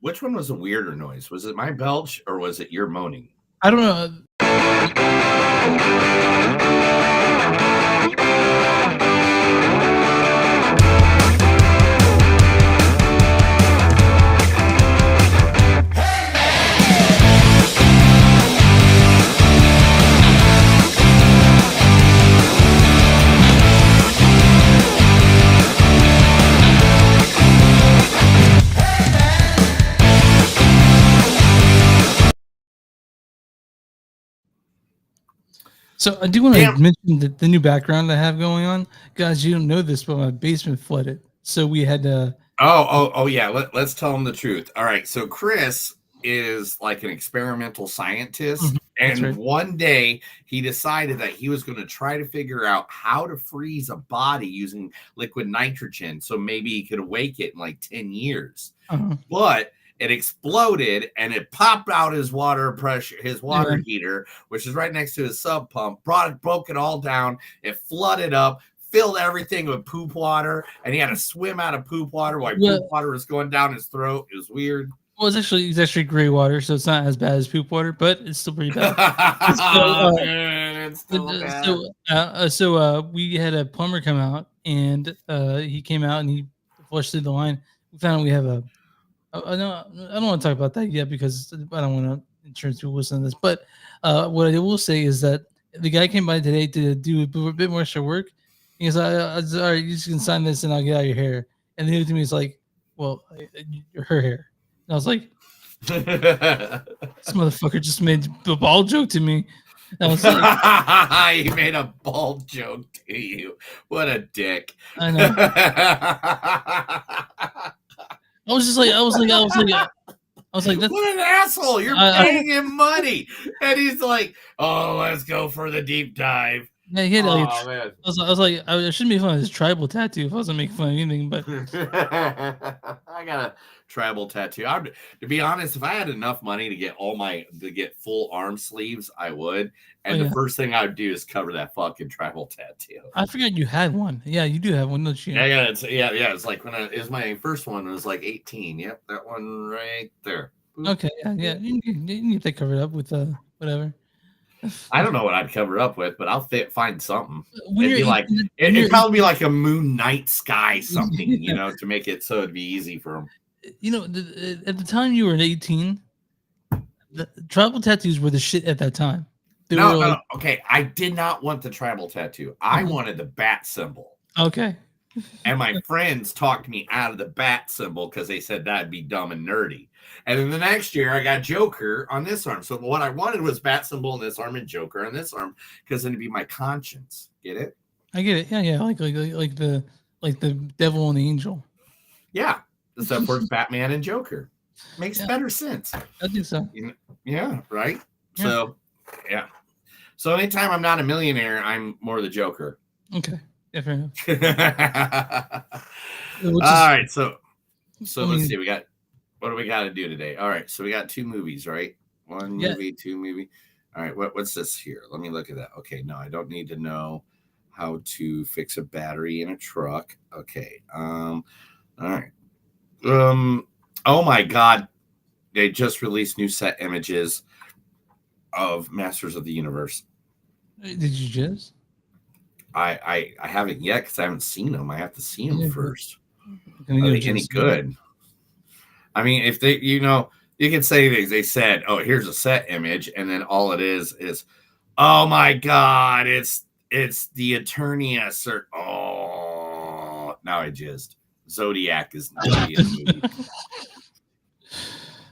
Which one was a weirder noise? Was it my belch or was it your moaning? I don't know. So I do want to mention the new background I have going on. Guys, you don't know this, but my basement flooded. So we had to... Oh, yeah. Let's tell them the truth. All right. So Chris is like an experimental scientist. And right. One day he decided that he was going to try to figure out how to freeze a body using liquid nitrogen. So maybe he could awake it in like 10 years. But it exploded and it popped out his water pressure, his water heater, which is right next to his sub pump, broke it all down. It flooded up, filled everything with poop water, and he had to swim out of poop water while poop water was going down his throat. It was weird. Well, it's actually gray water, so it's not as bad as poop water, but it's still pretty bad. It's still bad. So we had a plumber come out, and he came out and he flushed through the line. We found out we have a... I don't want to talk about that yet because I don't want to insurance people listen to this. But what I will say is that the guy came by today to do a bit more extra work. He goes, all right, you just can sign this and I'll get out your hair. And the other to me is like, well, her hair. And I was like, this motherfucker just made a ball joke to me. And I was like, he made a ball joke to you. What a dick. I know. I was like, what an asshole! You're paying him money, and he's like, "Oh, let's go for the deep dive." Yeah, he had man. I was like, I shouldn't be fun of his tribal tattoo if I wasn't making fun of anything, but I got a tribal tattoo. To be honest, if I had enough money to get full arm sleeves, I would. And the first thing I would do is cover that fucking tribal tattoo. I forgot you had one. Yeah, you do have one, don't you? Yeah. It's like it was my first one. It was like 18. Yep, that one right there. Okay, yeah. You need to cover it up with whatever. I don't know what I'd cover up with, but I'll find something. It'd probably be like a moon night sky something, to make it so it'd be easy for them. At the time you were 18, the tribal tattoos were the shit at that time. No. Okay, I did not want the tribal tattoo. I wanted the bat symbol. Okay. And my friends talked me out of the bat symbol because they said that'd be dumb and nerdy. And then the next year, I got Joker on this arm. So what I wanted was bat symbol on this arm and Joker on this arm because then it'd be my conscience. Get it? I get it. Yeah. Like the devil and the angel. Yeah, except for Batman and Joker. Makes better sense. I think so. Yeah. Right. Yeah. So yeah. So anytime I'm not a millionaire, I'm more the Joker. Okay. Yeah, fair enough. All right. So let's see. What do we got to do today? All right. So we got 2 movies, right? 1 movie, 2 movie. All right. What's this here? Let me look at that. Okay. No, I don't need to know how to fix a battery in a truck. Okay. All right. Oh my God. They just released new set images of Masters of the Universe. Did you just? I haven't yet because I haven't seen them. I have to see them first. Are they any good? I mean, if they, you can say they said, "Oh, here's a set image," and then all it is, "Oh my God, it's the Eternia." Oh, now I just Zodiac is not a movie.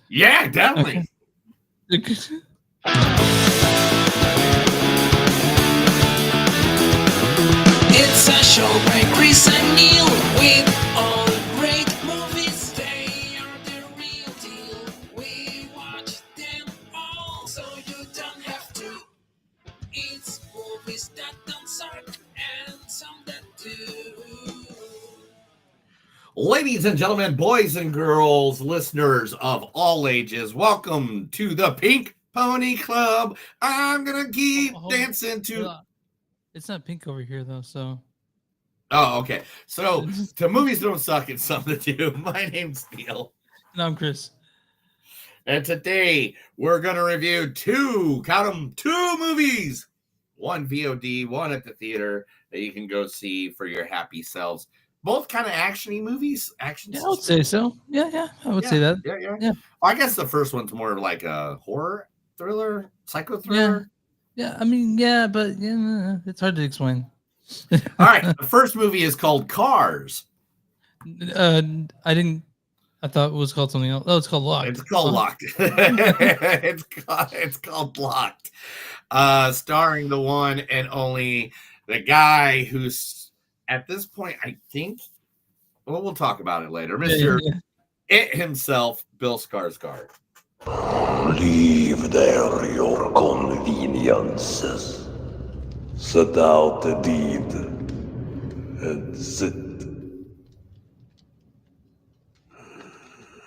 Yeah, definitely. It's a show by Chris and Neil with all great movies. They are the real deal. We watch them all, so you don't have to. It's movies that don't suck and some that do. Ladies and gentlemen, boys and girls, listeners of all ages, welcome to the Pink Pony Club. I'm gonna keep dancing to. It's not pink over here, though, so. Oh, okay. So, to movies don't suck, it's something to do. My name's Neil. And I'm Chris. And today we're going to review two movies. One VOD, one at the theater that you can go see for your happy selves. Both kind of action-y movies. Action. Yeah, I would say so. Yeah, I would say that. Yeah. Yeah. Well, I guess the first one's more like a horror thriller, psycho Yeah. thriller. Yeah, I mean, yeah, but yeah, it's hard to explain. All right, the first movie is called Cars. I thought it was called something else. Oh, it's called Locked. It's called Locked. it's called Locked. Starring the one and only the guy who's at this point, I think. Well, we'll talk about it later. Mr. It himself, Bill Skarsgård. Leave there your conveniences. Set out the deed and sit.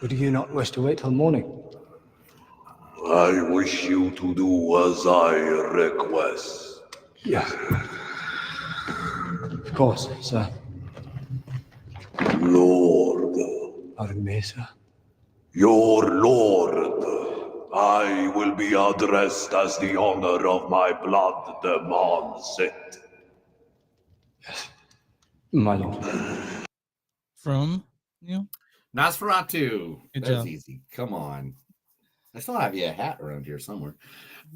Or do you not wish to wait till morning? I wish you to do as I request. Yes. Of course, sir. Lord. Pardon me, sir. Your lord. I will be addressed as the honor of my blood demands it. Yes. My lord. From Neil? Nosferatu. Good That's job. easy. Come on. I still have you a hat around here somewhere.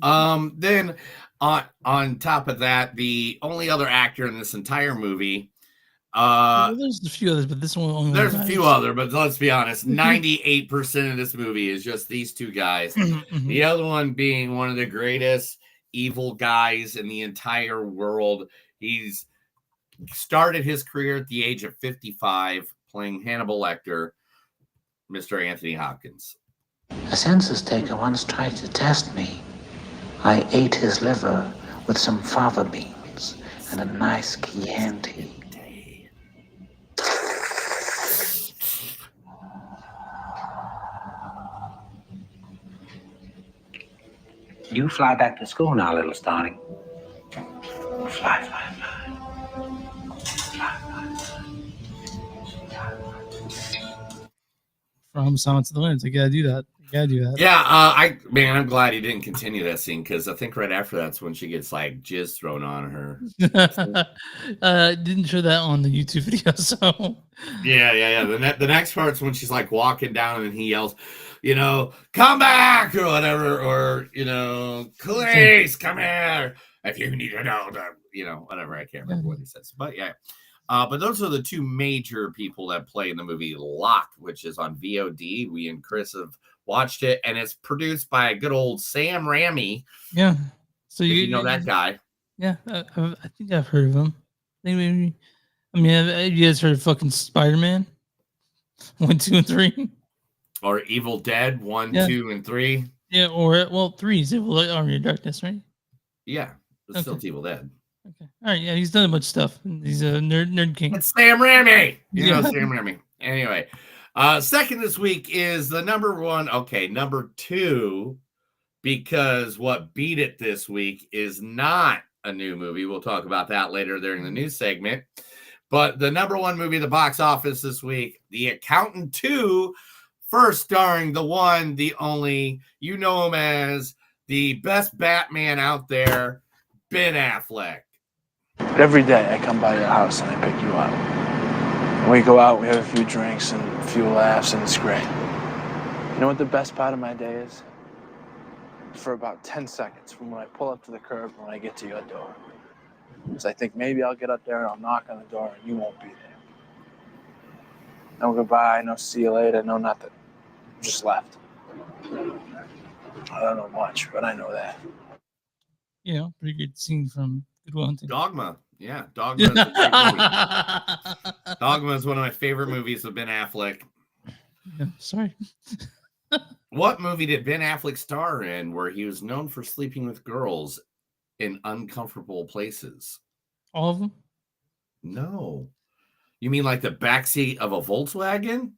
Then on top of that, the only other actor in this entire movie. Well, there's a few others, but this one only. There's a few other, but let's be honest, 98% of this movie is just these two guys. The other one being one of the greatest evil guys in the entire world. He's started his career at the age of 55 playing Hannibal Lecter, Mr. Anthony Hopkins. A census taker once tried to test me. I ate his liver with some fava beans and a nice Chianti. You fly back to school now, little Starling. Fly. From Silence of the Lambs. You gotta do that. Yeah, I'm glad he didn't continue that scene because I think right after that's when she gets like jizz thrown on her. Didn't show that on the YouTube video, so Yeah. The next part's when she's like walking down and he yells, come back or whatever, or Clarice, come here if you need to know whatever. I can't remember what he says, but yeah. But those are the two major people that play in the movie Locked, which is on VOD. We and Chris have watched it, and it's produced by a good old Sam Raimi. Yeah. So you know that guy. Yeah, I think I've heard of him. Have you guys heard of fucking Spider-Man 1, 2, and 3? Or Evil Dead 1, 2, and 3? Yeah, or 3 is Evil Army of Darkness, right? Yeah, it's still Evil Dead. Okay. All right. Yeah, he's done a bunch of stuff. He's a nerd king. It's Sam Raimi. Sam Raimi. Anyway, second this week is the number 1. Okay, number 2, because what beat it this week is not a new movie. We'll talk about that later during the news segment. But the number 1 movie at the box office this week, The Accountant 2, first starring the one, the only, you know him as the best Batman out there, Ben Affleck. But every day I come by your house and I pick you up. And we go out, we have a few drinks and a few laughs, and it's great. You know what the best part of my day is? For about 10 seconds from when I pull up to the curb and when I get to your door. Because I think maybe I'll get up there and I'll knock on the door and you won't be there. No goodbye, no see you later, no nothing. Just left. I don't know much, but I know that. Pretty good scene from Good Will Hunting. Dogma. Yeah, Dogma is a great movie. Dogma is one of my favorite movies of Ben Affleck. Yeah, sorry. What movie did Ben Affleck star in where he was known for sleeping with girls in uncomfortable places? All of them? No. You mean like the backseat of a Volkswagen?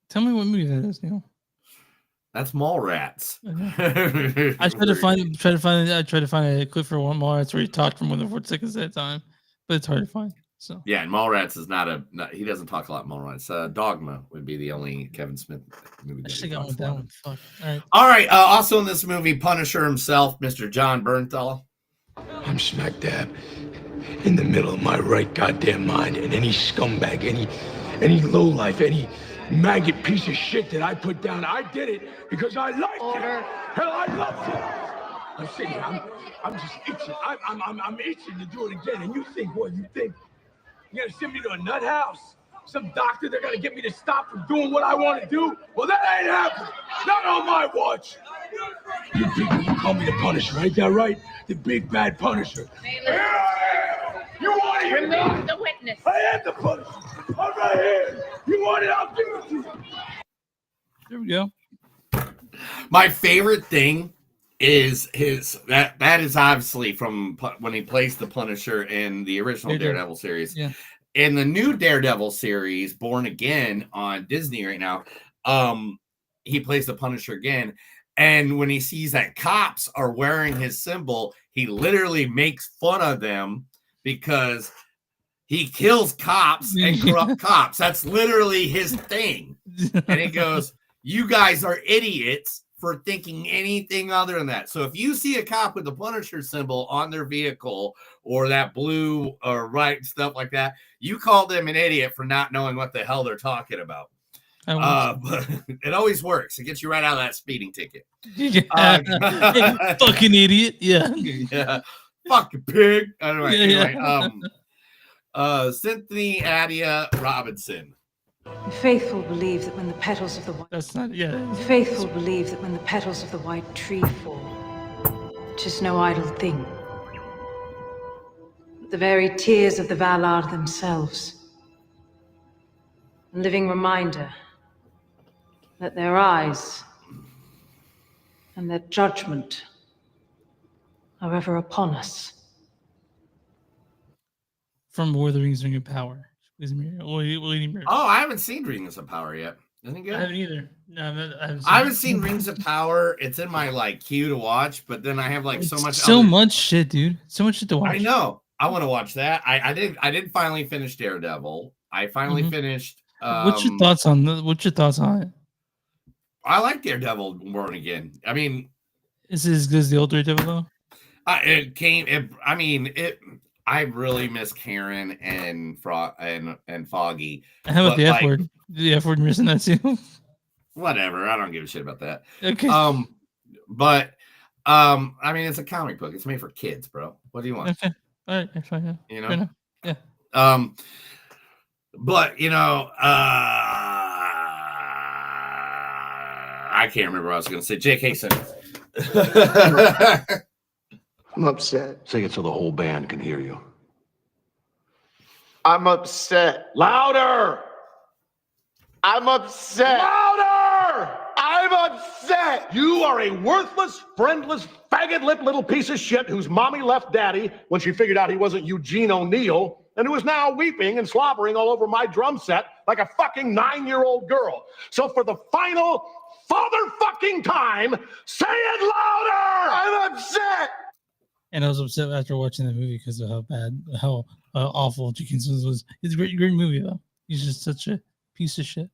Tell me what movie that is, Neil. That's Mallrats. I tried to find a clip for one Mallrats where he talked for more than 4 seconds at a time, but it's hard to find. So yeah, and Mallrats is he doesn't talk a lot. Mallrats, Dogma would be the only Kevin Smith movie. I should have gone with that one. Fuck. All right. All right. Also in this movie, Punisher himself, Mr. John Bernthal. I'm smack dab in the middle of my right goddamn mind, and any scumbag, any lowlife, any maggot piece of shit that I put down, I did it because I liked it. Hell, I loved it. I'm sitting here, I'm just itching. I'm itching to do it again. And you think what? You think you're gonna send me to a nut house? Some doctor, they're gonna get me to stop from doing what I want to do? Well, that ain't happening. Not on my watch. You people, you call me the Punisher, ain't that right? The big bad Punisher. Here I am. You want to hear me? The witness. I am the Punisher. I'm right here. You want it? I'll give it to you. There we go. My favorite thing is that is obviously from when he plays the Punisher in the original Daredevil series. Yeah. In the new Daredevil series, Born Again on Disney right now, he plays the Punisher again. And when he sees that cops are wearing his symbol, he literally makes fun of them because he kills cops and corrupt cops. That's literally his thing. And he goes, you guys are idiots for thinking anything other than that. So if you see a cop with the Punisher symbol on their vehicle or that blue or white stuff like that, you call them an idiot for not knowing what the hell they're talking about. But it always works. It gets you right out of that speeding ticket. Yeah. Hey, fucking idiot. Yeah. Yeah. Fucking pig. Anyway, Cynthia Adia Robinson. The faithful believe that when the petals of the white The faithful believe that when the petals of the white tree fall, 'tis no idle thing. The very tears of the Valar themselves, a living reminder that their eyes and their judgment are ever upon us. From War of the Rings: Ring of Power. Oh, I haven't seen Rings of Power yet. Isn't it good? I haven't either. No, I haven't seen Rings of Power. It's in my queue to watch, but then I have so much shit, dude. So much shit to watch. I know. I want to watch that. I did finally finish Daredevil. I finally finished. What's your thoughts on it? I like Daredevil Born Again. I mean, is it as good as the old Daredevil though? I really miss Karen and Foggy. How about the F word? The F word missing that too? Whatever. I don't give a shit about that. Okay. It's a comic book. It's made for kids, bro. What do you want? Okay. All right. Fine. Yeah. You know? Yeah. I can't remember what I was going to say. J.K. Simmons. I'm upset. Say it so the whole band can hear you. I'm upset. Louder! I'm upset. Louder! I'm upset. You are a worthless, friendless, faggot-lipped little piece of shit whose mommy left daddy when she figured out he wasn't Eugene O'Neill, and who is now weeping and slobbering all over my drum set like a fucking 9-year-old girl. So for the final father-fucking time, say it louder! I'm upset. And I was upset after watching the movie because of how awful J.K. Simmons was. It's a great movie though. He's just such a piece of shit.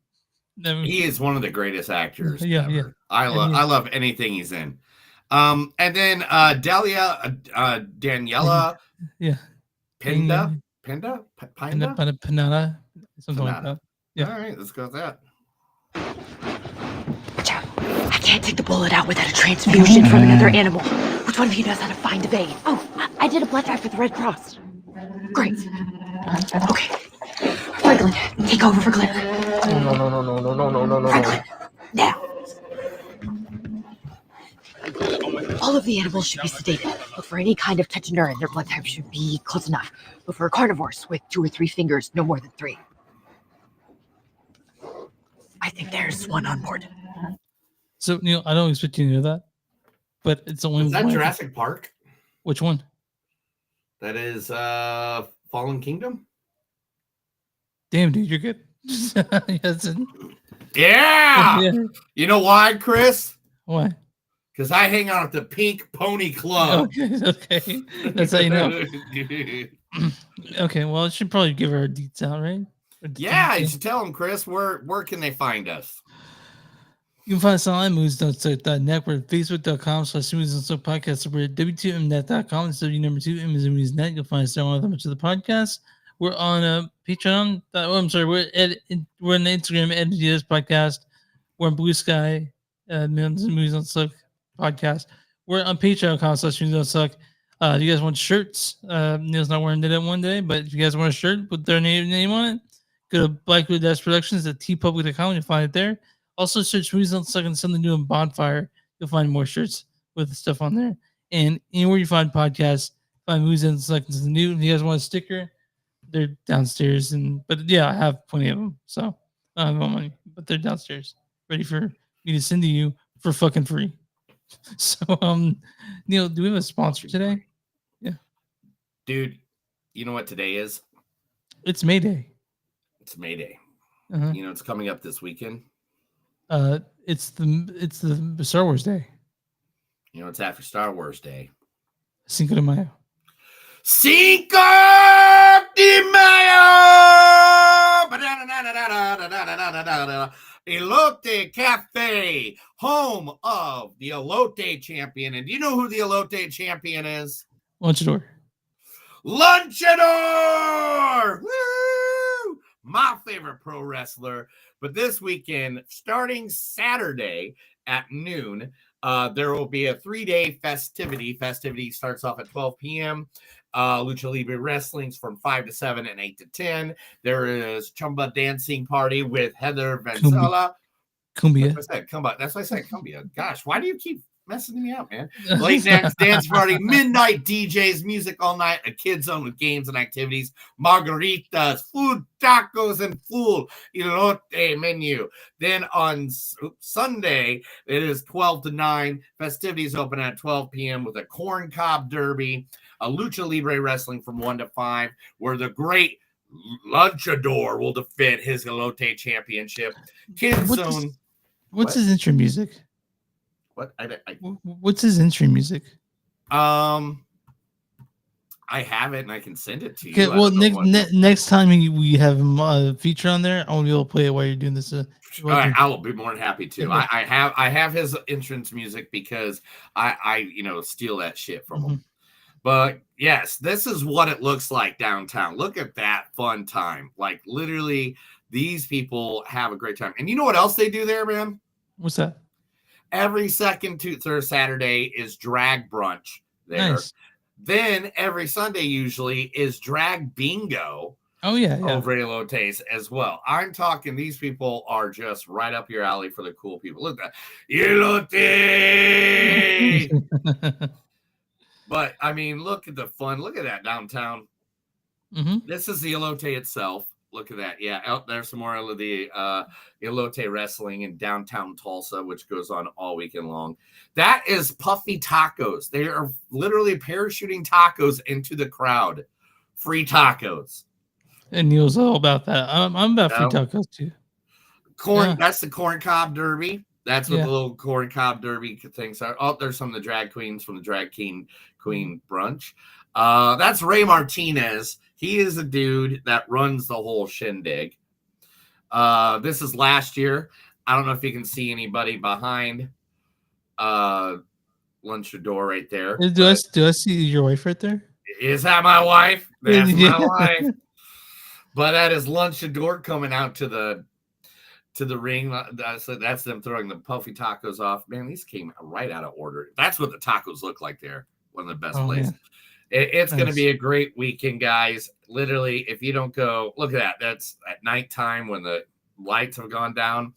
He is one of the greatest actors. Yeah, ever. yeah. I love anything he's in. And then Daniela. Yeah. Pinda, Panada, something like that. Yeah. All right, let's go with that. I can't take the bullet out without a transfusion from another animal. Which one of you knows how to find a vein? Oh, I did a blood drive for the Red Cross. Great. Okay. Franklin, take over for Glenn. No. Franklin, now. All of the animals should be sedated. Look for any kind of tetanura. Their blood type should be close enough. Look for carnivores with 2 or 3 fingers, no more than 3. I think there's one on board. So, Neil, I don't expect you to know that, but it's only Is that Jurassic Park? Which one? That is Fallen Kingdom. Damn, dude, you're good. Yes. Yeah. You know why, Chris? Why? Because I hang out at the Pink Pony Club. Okay. That's how you know. Okay, well, I should probably give her a detail, right? Yeah, you should tell them, Chris. Where can they find us? You can find us online at movies.net. We're at facebook.com/movies.podcast. We're at w2mnet.com. It's W2M is movies.net. You'll find us there on much of the podcast. We're on Patreon. I'm sorry. We're on Instagram at MDS Podcast. We're on Blue Sky, Movies Don't Suck Podcast. We're on Patreon.com/Movies Don't Suck. You guys want shirts? Neil's not wearing it one day, but if you guys want a shirt with their name on it, go to Blackwood Dash Productions at tpublic.com. You'll find it there. Also, search Movies Don't Suck and something new on Bonfire. You'll find more shirts with stuff on there. And anywhere you find podcasts, find Movies Don't Suck and something new. If you guys want a sticker, they're downstairs. But yeah, I have plenty of them. So I don't have money, but they're downstairs, ready for me to send to you for fucking free. So, Neil, do we have a sponsor today? Yeah, dude. You know what today is? It's May Day. It's May Day. Uh-huh. You know it's coming up this weekend. It's the Star Wars Day. You know it's after Star Wars Day. Cinco de Mayo. Cinco de Mayo. Elote Cafe, home of the Elote champion. And do you know who the Elote champion is? Lunchador. Lunchador! Woo! My favorite pro wrestler. But this weekend, starting Saturday at noon, there will be a 3-day festivity. Festivity starts off at 12 p.m. Lucha Libre Wrestling's from 5 to 7 and 8 to 10. There is Chumba Dancing Party with Heather Vansella. Cumbia. That's why I said Cumbia. Gosh, why do you keep messing me up, man? Late night dance party, midnight DJs, music all night, a kids zone with games and activities, margaritas, food, tacos, and full elote menu. Then on Sunday, it is 12 to 9. Festivities open at 12 p.m. with a corn cob derby, a Lucha Libre Wrestling from 1 to 5, where the great Lunchador will defend his Elote championship. Kids zone. What's his intro music? What? What's his intro music? I have it and I can send it to you. Okay, well, next time we have him feature on there, I won't be able to play it while you're doing this. All right, I will be more than happy to. I have his entrance music because I steal that shit from him. But yes, this is what it looks like downtown. Look at that fun time. Like literally, these people have a great time. And you know what else they do there, man? What's that? Every second to third Saturday is drag brunch there. Nice. Then every Sunday usually is drag bingo. Oh yeah. Over at Elote's as well. I'm talking, these people are just right up your alley for the cool people. Look at that. Elote! But I mean, look at the fun. Look at that downtown. This is the Elote itself. Look at that. Yeah, out there's some more of the Elote wrestling in downtown Tulsa, which goes on all weekend long. That is Puffy Tacos. They are literally parachuting tacos into the crowd. Free tacos. And Neil's all about that. I'm about free tacos too. That's the corn cob derby. That's what the little corn cob derby things are. Oh, there's some of the drag queens from the drag queen brunch. That's Ray Martinez. He is a dude that runs the whole shindig. This is last year. I don't know if you can see anybody behind Lunchador right there. Do I see your wife right there? Is that my wife? That's my wife. But that is Lunchador coming out to the ring. That's them throwing the Puffy tacos off. Man, these came right out of order. That's what the tacos look like there. One of the best places. It's going to be a great weekend, guys. Literally, if you don't go, look at that. That's at nighttime when the lights have gone down.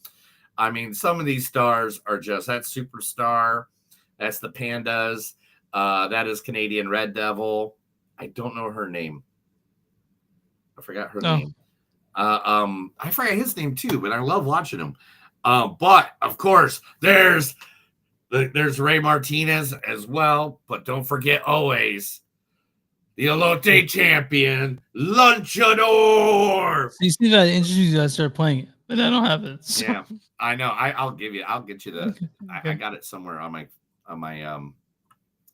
I mean, some of these stars are just, that's Superstar. That's the Pandas. That is Canadian Red Devil. I don't know her name. I forgot her name. I forgot his name too, but I love watching him. But of course, there's Ray Martinez as well. But don't forget always the Elote champion, Lunchador. So you see that interesting you guys start playing it, but I don't have it. So. Yeah, I know. I'll get you the. Okay. I got it somewhere on my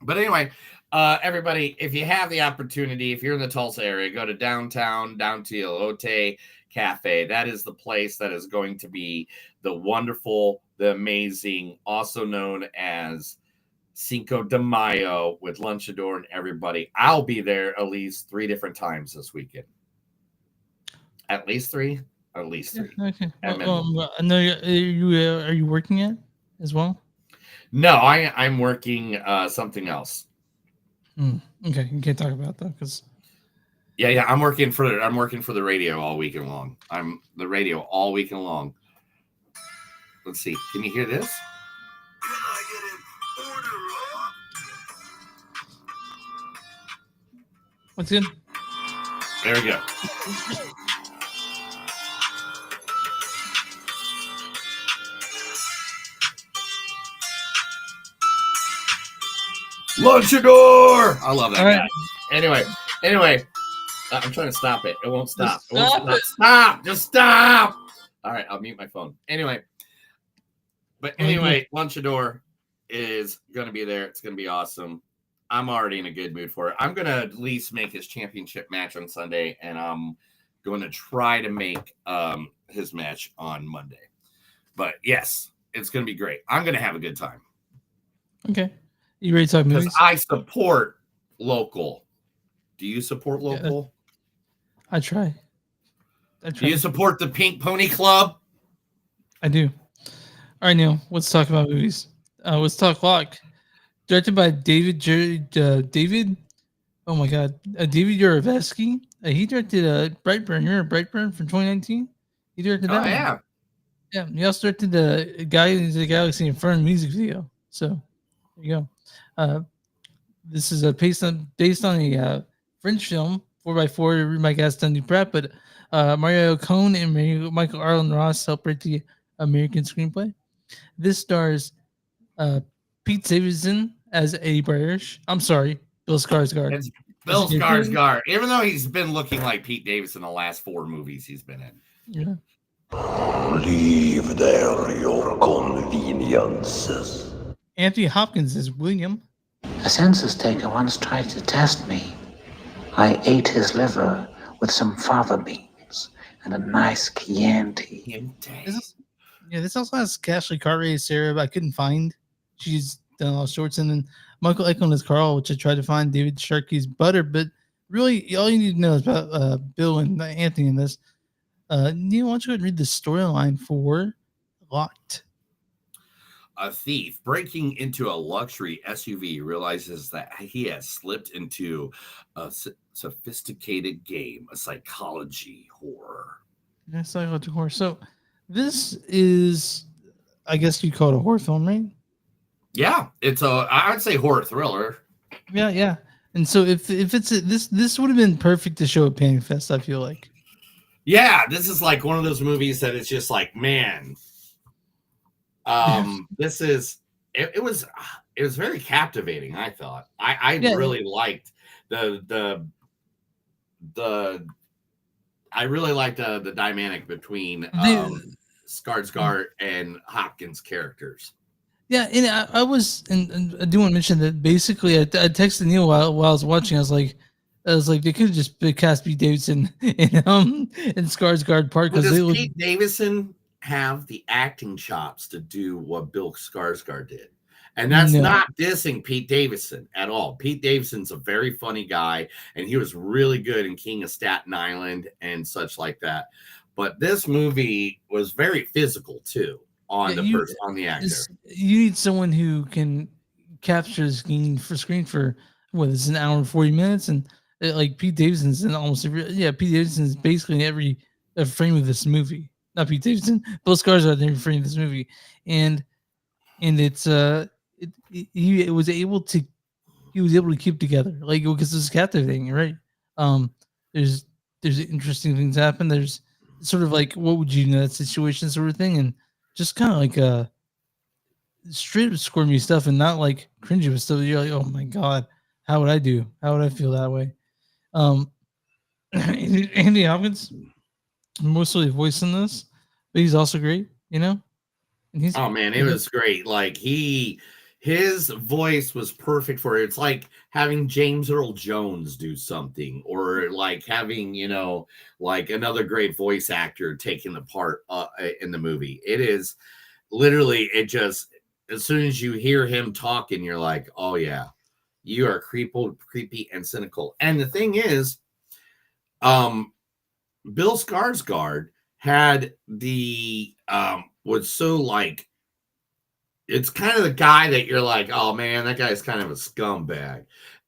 But anyway, everybody, if you have the opportunity, if you're in the Tulsa area, go to downtown, down to Elote Cafe. That is the place that is going to be the wonderful, the amazing, also known as Cinco de Mayo with Lunchador and everybody. I'll be there at least 3 different times this weekend. At least 3? At least 3. Okay. I know are you working yet as well? No, I'm working something else. Okay, you can't talk about that because. Yeah, I'm working for the radio all weekend long. I'm the radio all weekend long. Let's see. Can you hear this? Can I get an order up? What's good? There we go. Lunchador! I love that guy. Anyway, I'm trying to stop it. It won't stop. Stop! Just stop! All right, I'll mute my phone. Anyway, Lunchador is going to be there. It's going to be awesome. I'm already in a good mood for it. I'm going to at least make his championship match on Sunday, and I'm going to try to make his match on Monday. But yes, it's going to be great. I'm going to have a good time. Okay. You ready to talk movies? Because I support local. Do you support local? Yeah, I try. Do you support the Pink Pony Club? I do. All right, Neil. Let's talk about movies. Let's talk Lock. Directed by David. Oh my God, David Yarovesky. He directed Brightburn. You're Brightburn from 2019. He directed that. Oh yeah. Yeah. He also directed the Guardians of the Galaxy Inferno music video. So there you go. This is based on a French film, 4x4, my guest Dundee Pratt, but Mario Cohn and Michael Arlen Ross helped write the American screenplay. This stars Pete Davidson as Eddie British. I'm sorry, Bill Skarsgård. It's Bill Skarsgård, even though he's been looking like Pete Davidson the last 4 movies he's been in. Yeah. Leave there your conveniences. Anthony Hopkins is William. A census taker once tried to test me. I ate his liver with some fava beans and a nice Chianti. This also has Ashley Cartwright as Sarah, but I couldn't find. She's done a lot of shorts. And then Michael Eklund as Carl, which I tried to find. David Sharkey's Butter. But really, all you need to know is about Bill and Anthony in this. Neil, why don't you go ahead and read the storyline for Locked? A thief breaking into a luxury SUV realizes that he has slipped into a sophisticated game, a psychology horror. Yeah, psychology horror. So this is, I guess you call it a horror film, right? Yeah, I would say horror thriller. Yeah. And so if it's this would have been perfect to show at Panic Fest, I feel like. Yeah, this is like one of those movies that it's just like, man. This is it was very captivating. I thought I really liked the dynamic between Skarsgård and Hopkins characters. Yeah, and I was, and I do want to mention that basically I texted Neil while I was watching. I was like, they could have just cast Pete Davidson in Skarsgård part because Pete Davidson have the acting chops to do what Bill Skarsgård did. And that's not dissing Pete Davidson at all. Pete Davidson's a very funny guy, and he was really good in King of Staten Island and such like that. But this movie was very physical too on the actor. You need someone who can capture the screen for what is an hour and 40 minutes, and like Pete Davidson's in almost Pete Davidson's basically in every frame of this movie. Not Pete Davidson, Bill Skarsgård in every frame of this movie, and it's he was able to keep together, like, because it's captivating, right? There's interesting things happen. There's sort of like, what would you do in that situation sort of thing, and just kind of like straight squirmy stuff, and not like cringy but stuff. You're like, oh my god, how would I feel that way? Andy Hopkins mostly voicing this, but he's also great, you know. And it was great. Like he his voice was perfect for it. It's like having James Earl Jones do something, or like having, like another great voice actor taking the part in the movie. It is literally, it just, as soon as you hear him talking, you're like, oh yeah, you are creepy and cynical. And the thing is, Bill Skarsgård had was so like, it's kind of the guy that you're like, oh man, that guy's kind of a scumbag.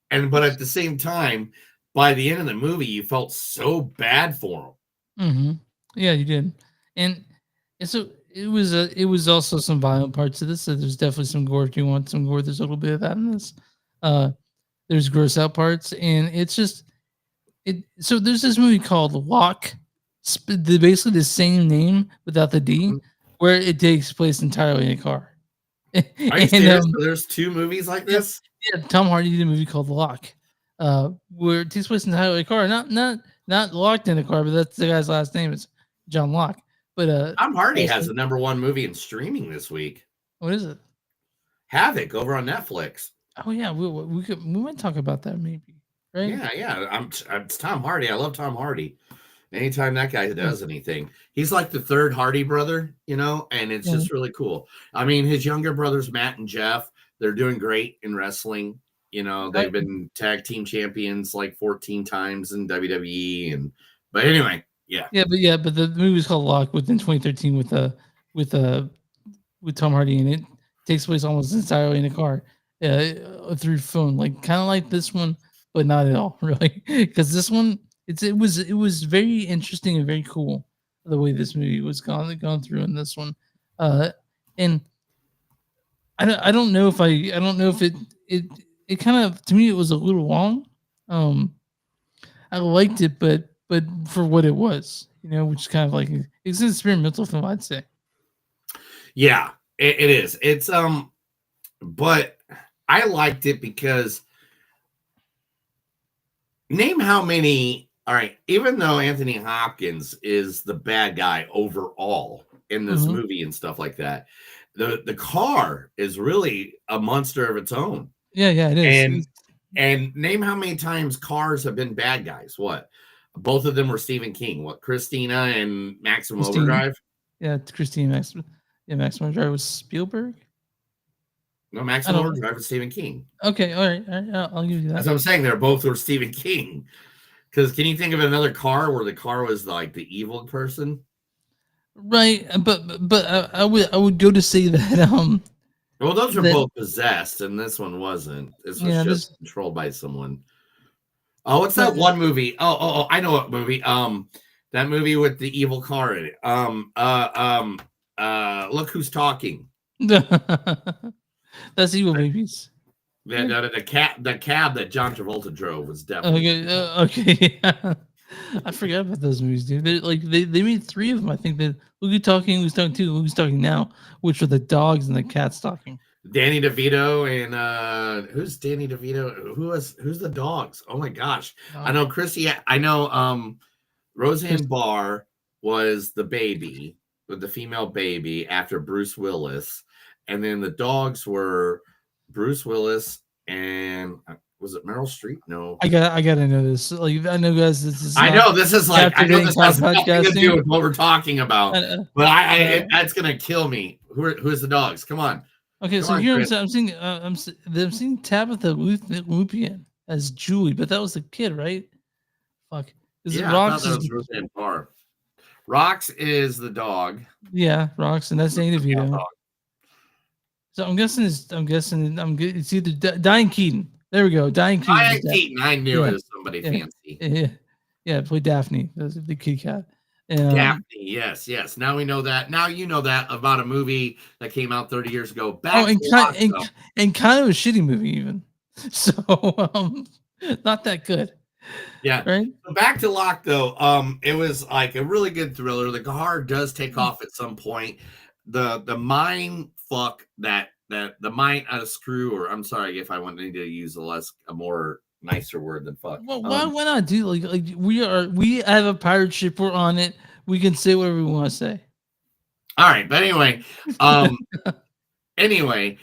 But at the same time, by the end of the movie, you felt so bad for him. Mm-hmm. Yeah, you did. And so it was also some violent parts of this. So there's definitely some gore. If you want some gore, there's a little bit of that in this. There's gross out parts, and it's just so there's this movie called Lock, basically the same name without the D, where it takes place entirely in a car. Are you serious? There's two movies like this? Yeah, Tom Hardy did a movie called Lock, where it takes place entirely in a car. Not locked in a car, but that's the guy's last name. It's John Locke. But Tom Hardy has the #1 movie in streaming this week. What is it? Havoc over on Netflix. Oh yeah, we might talk about that maybe. Right? Yeah. It's Tom Hardy. I love Tom Hardy. Anytime that guy does anything, he's like the third Hardy brother, and it's just really cool. I mean, his younger brothers, Matt and Jeff, they're doing great in wrestling. They've been tag team champions like 14 times in WWE. But anyway, yeah. But the movie was called Lock within 2013 with Tom Hardy, and it takes place almost entirely in a car through phone, like kind of like this one, but not at all, really, because this one. It was very interesting and very cool the way this movie was gone through in this one, and I don't know if it kind of, to me, it was a little long. I liked it, but for what it was, which is kind of like it's an experimental film, I'd say. Yeah, it is. It's but I liked it because name how many. All right, even though Anthony Hopkins is the bad guy overall in this movie and stuff like that, the car is really a monster of its own. Yeah, it is. And name how many times cars have been bad guys. What? Both of them were Stephen King. What? Christina and Maximum Overdrive? Yeah, Christina Maximum Overdrive was Spielberg? No, Maximum Overdrive was Stephen King. Okay, all right, I'll give you that. As I'm saying, they're both were Stephen King. Because can you think of another car where the car was like the evil person? Right, but I would go to say that well, those were both possessed, and this one wasn't. This was just controlled by someone. Oh, what's that one movie? Oh, I know what movie. That movie with the evil car in it. Look Who's Talking. That's Evil Babies. The cab that John Travolta drove was definitely okay. Yeah. I forgot about those movies, dude. They made 3 of them. I think that Who's Talking 2, Who's Talking Now, which were the dogs and the cats talking. Danny DeVito and who's Danny DeVito? Who's the dogs? Oh my gosh. I know Chrissy. I know Roseanne Barr was the baby, with the female baby after Bruce Willis, and then the dogs were Bruce Willis and was it Meryl Streep? No, I gotta know this. Like, I know, guys. This is. I know this is like. I know this has nothing to do with what we're talking about. But that's gonna kill me. Who's the dogs? Come on. Okay, so here I'm seeing Tabitha Lupian as Julie, but that was the kid, right? Fuck. Is it Rox? That was Roseanne Barr. Rox is the dog. Yeah, Rox, and that's Danny DeVito. So I'm guessing it's either Diane Keaton. There we go, Diane Keaton. Diane Keaton. I knew it was somebody fancy. Yeah, play Daphne, the kitty cat. Daphne, yes. Now we know that. Now you know that about a movie that came out 30 years ago. And kind of a shitty movie even. So not that good. Yeah. Right. So back to Lock though. It was like a really good thriller. The car does take off at some point. The mind fuck that the mind out of screw, or I'm sorry if I wanted to use a more nicer word than fuck. Well, why not do like we have a pirate ship, we're on it. We can say whatever we want to say. All right, but anyway, anyway,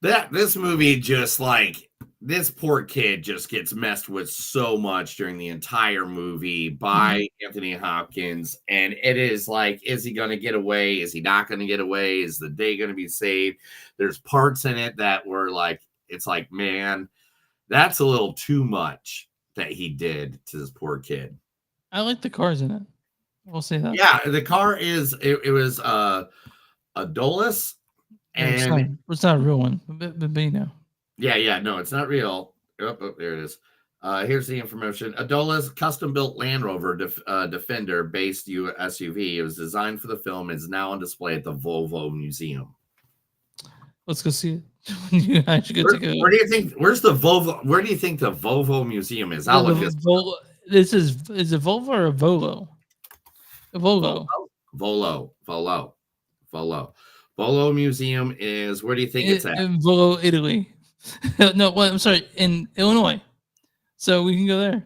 This movie just like this poor kid just gets messed with so much during the entire movie by Anthony Hopkins, and it is like, is he going to get away? Is he not going to get away? Is the day going to be saved? There's parts in it that were like, it's like, man, that's a little too much that he did to this poor kid. I like the cars in it. We'll say that. Yeah, the car is it was a Dolus, and it's not a real one, but you know. Yeah, no, it's not real. Oh, there it is. Here's the information. Adola's custom-built Land Rover Defender based SUV. It was designed for the film and is now on display at the Volvo Museum. Let's go see it. Where do you think? Where's the Volvo? Where do you think the Volvo Museum is? I'll look this. This is it Volvo or a Volo? A Volo. Volo Museum is, where do you think it's at? In Volo, Italy. No, I'm sorry, in Illinois. So we can go there.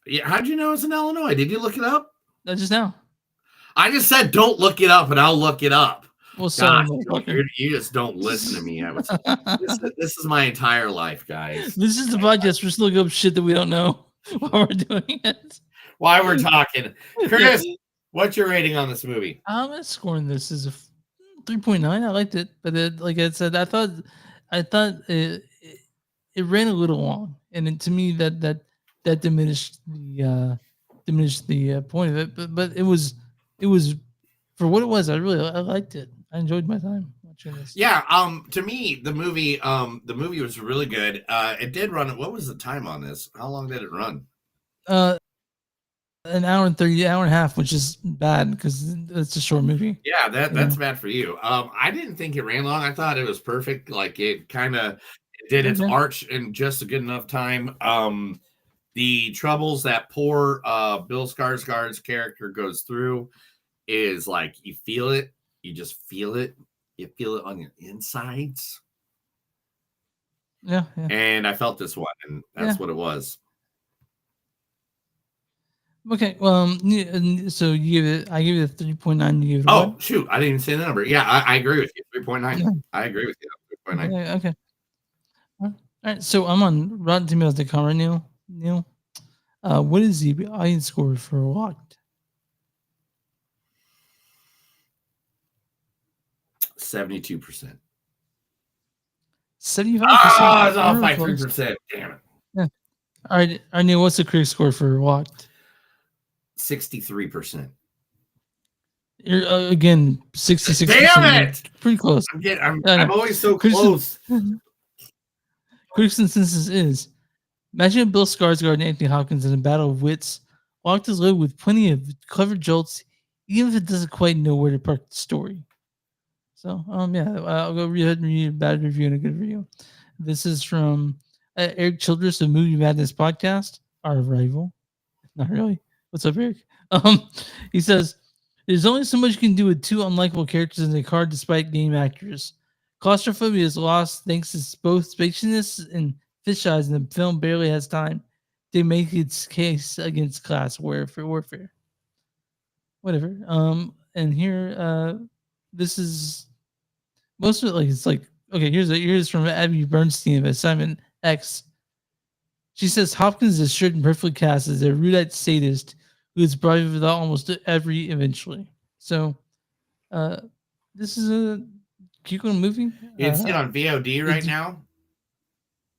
Yeah, how'd you know it's in Illinois? Did you look it up? No, just now. I just said don't look it up, and I'll look it up. Well, sorry, you just don't listen to me. This is my entire life, guys. This is the podcast. We're still looking up shit that we don't know while we're doing it. While we're talking, Chris, what's your rating on this movie? I'm scoring this as a 3.9. I liked it, but like I said, I thought it ran a little long, and to me that diminished the point of it. But it was for what it was. I liked it. I enjoyed my time watching this. Yeah. To me, the movie was really good. It did run. What was the time on this? How long did it run? An hour and 30, hour and a half, which is bad because it's a short movie. Yeah, that's bad for you. I didn't think it ran long. I thought it was perfect. Like it kind of did its arch in just a good enough time. The troubles that poor Bill Skarsgård's character goes through is like you feel it. You just feel it. You feel it on your insides. Yeah. And I felt this one, and that's what it was. Okay, well, so I give it a 3.9. You give it what? Shoot, I didn't even say the number. Yeah, I agree with you. 3.9. Yeah. I agree with you. 3.9. Okay. All right, so I'm on RottenTomatoes.com right now. Neil, what is the audience score for Locked? 72%. 75%. Oh, it's off by 3%. Damn it. Yeah. All right, Neil, what's the critic score for Locked? 63%. You're again 66%. Damn it! Pretty close. I'm always so close. Critics' consensus is: imagine Bill Skarsgård and Anthony Hopkins in a battle of wits. Locked is loaded with plenty of clever jolts, even if it doesn't quite know where to park the story. So, I'll go ahead and read a bad review and a good review. This is from Eric Childress of Movie Madness Podcast, our rival. Not really. What's up, Eric? He says, there's only so much you can do with two unlikable characters in a car despite game actors. Claustrophobia is lost thanks to both spaciousness and fish eyes, and the film barely has time to make its case against class warfare. Whatever. And here, this is most of it it's like, okay, here's from Abby Bernstein of Assignment X. She says Hopkins is sure and perfectly cast as a erudite sadist who is bribed with almost every eventually. So, this is a cute little movie. It's on VOD right now.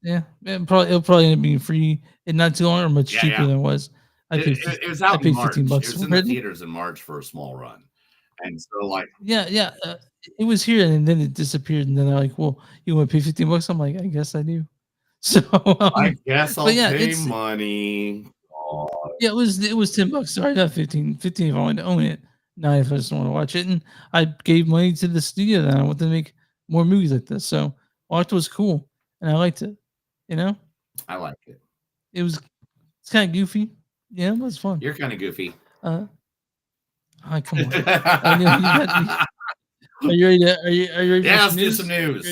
Yeah, it'll probably end up being free in not too long or much cheaper than it was. It was out in March. $15 it was in the theaters in March for a small run, and so like it was here and then it disappeared, and then they're like, "Well, you want to pay $15?" I'm like, "I guess I do." So I guess I'll pay money. Yeah, it was $10. Sorry, not 15. 15 if I wanted to own it. 9 if I just want to watch it. And I gave money to the studio that I want to make more movies like this. So Locked was cool, and I liked it. You know, I liked it. It's kind of goofy. Yeah, it was fun. You're kind of goofy. Come on. Are you ready? Are you ready? Yeah, let's do some news.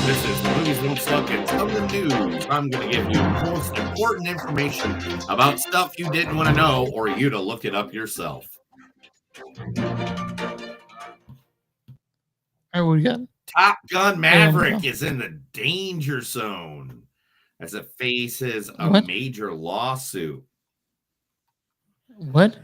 This is Movies Don't Suck at Some of the News. I'm going to give you the most important information about stuff you didn't want to know or you to look it up yourself. All All right, what do you got? Top Gun Maverick is in the danger zone as it faces a major lawsuit. What?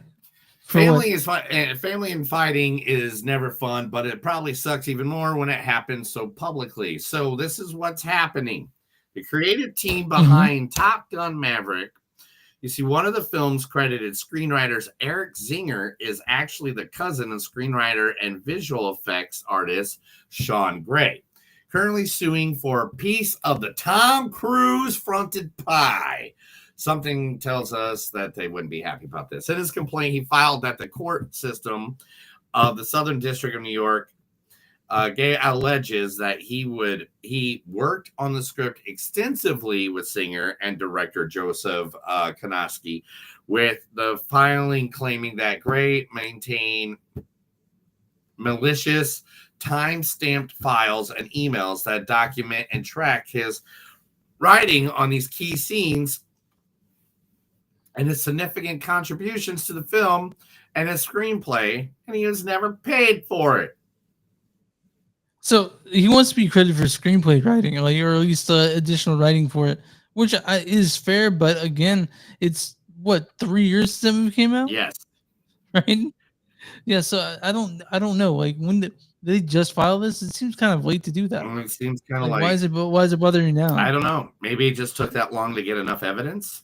Family and fighting is never fun, but it probably sucks even more when it happens so publicly. So this is what's happening. The creative team behind Top Gun Maverick, you see, one of the film's credited screenwriters, Eric Zinger, is actually the cousin of screenwriter and visual effects artist Sean Gray, currently suing for a piece of the Tom Cruise fronted pie. Something tells us that they wouldn't be happy about this. In his complaint, he filed that the court system of the Southern District of New York Gay alleges that he worked on the script extensively with singer and director Joseph Konosky, with the filing claiming that Gray maintained malicious time-stamped files and emails that document and track his writing on these key scenes and his significant contributions to the film and his screenplay, and he was never paid for it. So he wants to be credited for screenplay writing, or at least additional writing for it, which is fair. But again, it's what, 3 years since the movie came out? Yes. Right. Yeah. So I don't know. Like, when did they just file this? It seems kind of late to do that. It seems kind of like why is it bothering you now? I don't know. Maybe it just took that long to get enough evidence.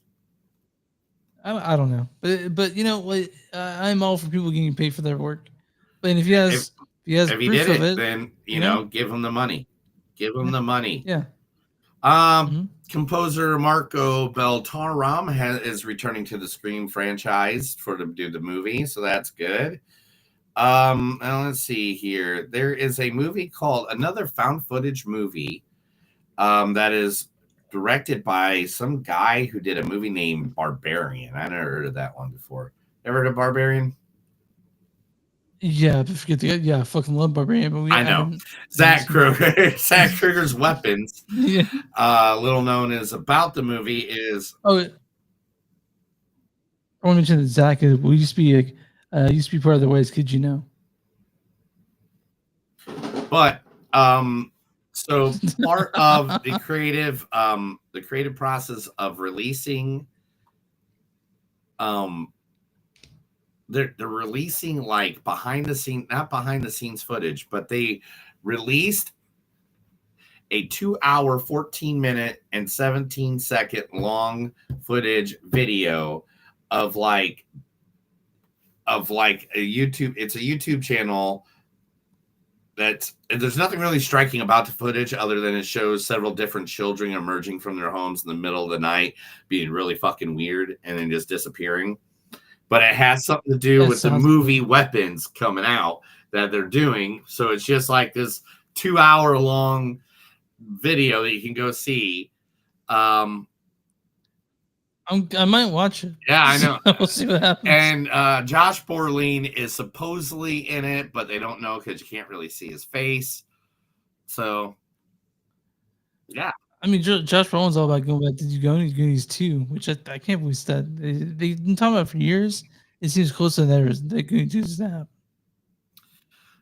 I don't know, but you know, I'm all for people getting paid for their work. But if he has if he proof did of it, it, then you know, give him the money. Give him the money. Yeah. Composer Marco Beltraram is returning to the Scream franchise to do the movie, so that's good. Now let's see here. There is a movie called another found footage movie that is directed by some guy who did a movie named Barbarian. I never heard of that one before. Ever heard of Barbarian? Yeah, I fucking love Barbarian, but I know. Zach Kruger. Zach Kruger's Weapons. Yeah. Little known is about the movie is. Oh, I want to mention that Zach used to be part of the Ways Kid You Know. But so part of the creative process of releasing they're releasing like not behind the scenes footage, but they released a 2-hour, 14-minute, and 17-second long footage video of like a YouTube. It's a YouTube channel there's nothing really striking about the footage other than it shows several different children emerging from their homes in the middle of the night, being really fucking weird and then just disappearing. But it has something to do with the movie Weapons coming out that they're doing. So it's just like this 2-hour long video that you can go see. I might watch it. Yeah, I know. We'll see what happens. And Josh Brolin is supposedly in it, but they don't know because you can't really see his face. So, yeah. I mean, Josh Brolin's all about going back to Goonies 2, which I can't believe that. They've been talking about for years. It seems closer than ever that Goonies 2 is to happen.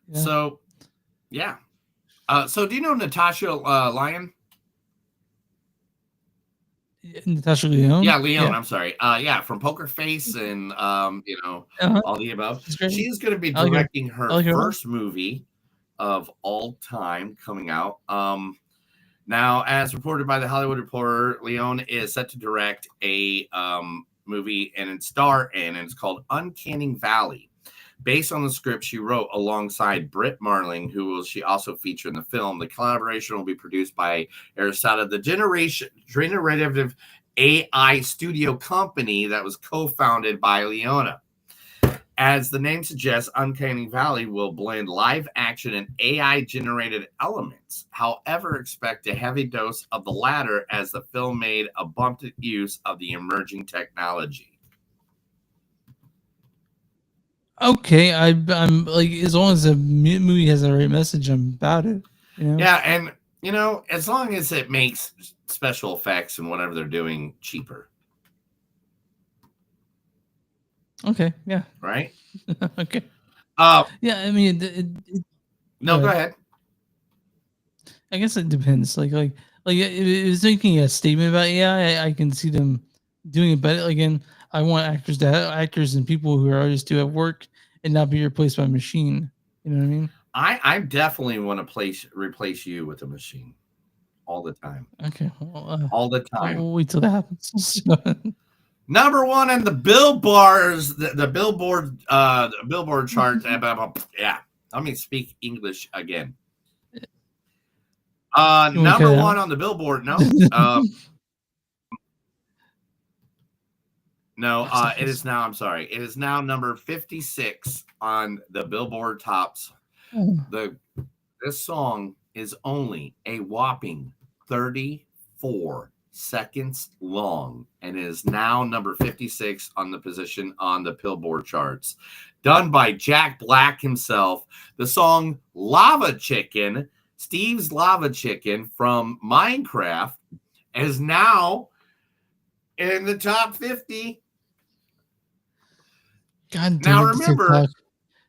Yeah. So, yeah. So, do you know Natasha Lyonne? Natasha Lyonne? Yeah, Leone. Yeah. I'm sorry. Yeah, from Poker Face and all the above. She's going to be directing her first movie of all time coming out. Now, as reported by the Hollywood Reporter, Leone is set to direct a movie and star in, and it's called Uncanny Valley, based on the script she wrote alongside Britt Marling, who she also feature in the film. The collaboration will be produced by Aristata, the generative AI studio company that was co-founded by Leona. As the name suggests, Uncanny Valley will blend live action and AI-generated elements. However, expect a heavy dose of the latter as the film made abundant use of the emerging technology. Okay, I'm like, as long as the movie has the right message, I'm about it. You know? Yeah, and as long as it makes special effects and whatever they're doing cheaper. Okay. Yeah. Right. Okay. Yeah. I mean, no, go ahead. I guess it depends. Like if it's making a statement about AI, I can see them doing it. But again, I want actors and people who are artists to have work and not be replaced by a machine. You know what I mean? I definitely want to replace you with a machine all the time. Okay, well, all the time. We'll wait till that happens. Number one in the Billboards, the Billboard chart. Yeah, let me speak English again. Number one on the Billboard. No, no. It is now. I'm sorry. It is now number 56 on the Billboard tops. This song is only a whopping 34 seconds long and is now number 56 on the position on the Billboard charts. Done by Jack Black himself. The song Lava Chicken, Steve's Lava Chicken from Minecraft, is now in the top 50. God damn now it, remember,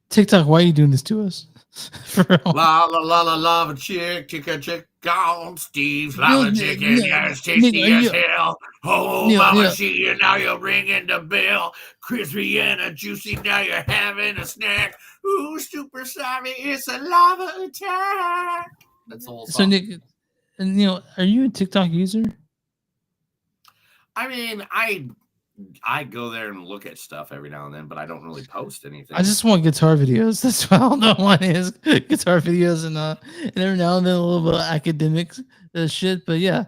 TikTok, why are you doing this to us? La la la la lava chick on Steve's lava chicken. Yes, tasty as hell. Oh, mama, see you now. You're ringing the bell. Crispy and juicy. Now you're having a snack. Ooh, super savvy. It's a lava attack. That's the whole song. So Nick, and are you a TikTok user? I mean, I go there and look at stuff every now and then, but I don't really post anything. I just want guitar videos. That's what all I want is guitar videos and every now and then a little bit of academic shit. But yeah,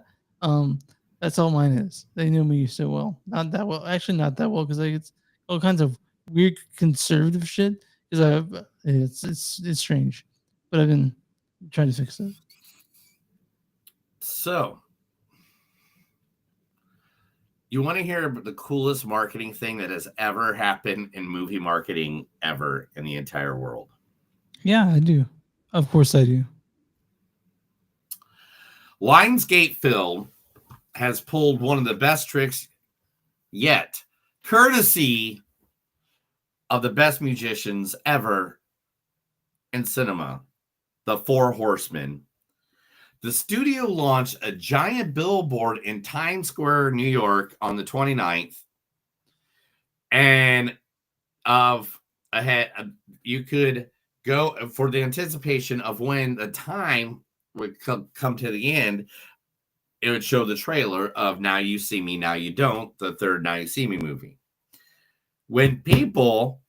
that's all mine is. They know me so well. Not that well. Actually, not that well because it's all kinds of weird conservative shit. Because it's strange, but I've been trying to fix it. So, you want to hear the coolest marketing thing that has ever happened in movie marketing ever in the entire world? Yeah, I do. Of course I do. Lionsgate Film has pulled one of the best tricks yet, courtesy of the best musicians ever in cinema, the Four Horsemen. The studio launched a giant billboard in Times Square, New York on the 29th. And you could go for the anticipation of when the time would come to the end. It would show the trailer of Now You See Me, Now You Don't, the third Now You See Me movie. When people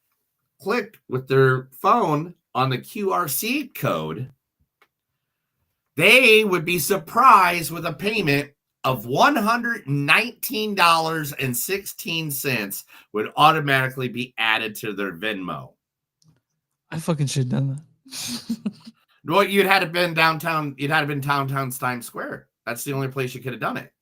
clicked with their phone on the QRC code, they would be surprised with a payment of $119.16 would automatically be added to their Venmo. I fucking should have done that. Well, you'd had to been downtown. You'd had to been downtown Times Square. That's the only place you could have done it.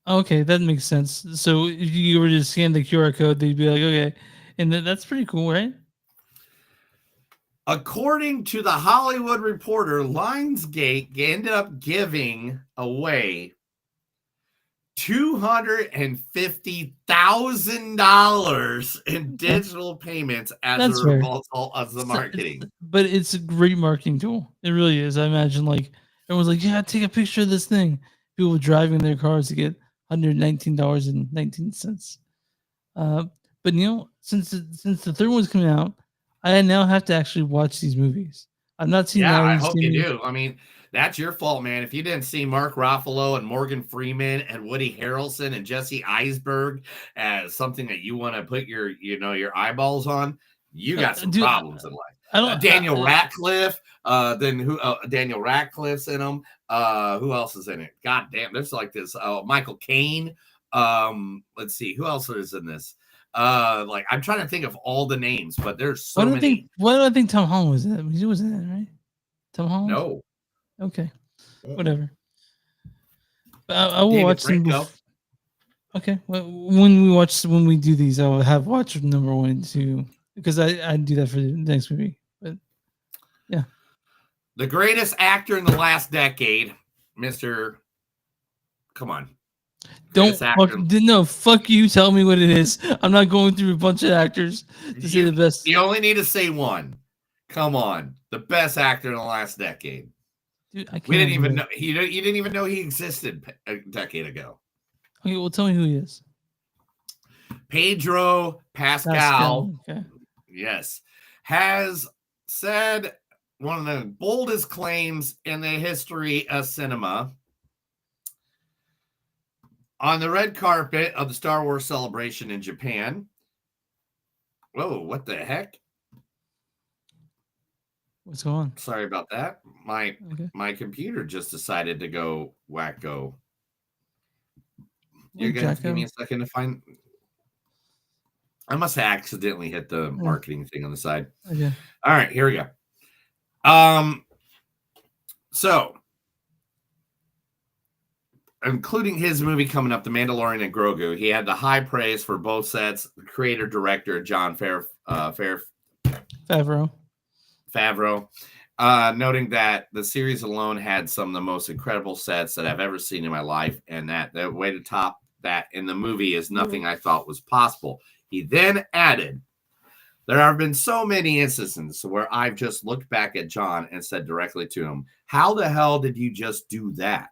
Okay, that makes sense. So if you were to scan the QR code, they'd be like, okay, and that's pretty cool, right? According to the Hollywood Reporter, Lionsgate ended up giving away $250,000 in digital payments as a result of the marketing. But it's a great marketing tool. It really is. I imagine everyone's like, yeah, take a picture of this thing. People driving their cars to get $119.19. But since the third one's coming out, I now have to actually watch these movies. I've not seen. Yeah, I hope you do. I mean, that's your fault, man. If you didn't see Mark Ruffalo and Morgan Freeman and Woody Harrelson and Jesse Eisenberg as something that you want to put your eyeballs on, you got some problems in life. Daniel Radcliffe. Then who? Daniel Radcliffe's in them. Who else is in it? God damn, there's like this. Michael Caine. Let's see, who else is in this? I'm trying to think of all the names, but there's so many. Why do I think Tom Holland was in it? He was in it, right? Tom Holland? No. Okay. Whatever. But I will watch them. Okay. Well, when we do these, I'll have watched number 1 and 2 because I do that for the next movie. But yeah. The greatest actor in the last decade, Mr. Come on. Fuck you. Tell me what it is. I'm not going through a bunch of actors to say the best. You only need to say one. Come on. The best actor in the last decade. Dude, I can't We didn't even remember. know you didn't even know he existed a decade ago. Okay, well, tell me who he is. Pedro Pascal. Okay. Yes, has said one of the boldest claims in the history of cinema on the red carpet of the Star Wars celebration in Japan. Whoa, what the heck? What's going on? Sorry about that. My computer just decided to go wacko. You're going to have to give me a second to find. I must have accidentally hit the marketing thing on the side. Okay. All right, here we go. So, including his movie coming up, The Mandalorian and Grogu, he had the high praise for both sets. The creator director John Favreau, noting that the series alone had some of the most incredible sets that I've ever seen in my life, and that the way to top that in the movie is nothing I thought was possible. He then added, there have been so many instances where I've just looked back at John and said directly to him, how the hell did you just do that?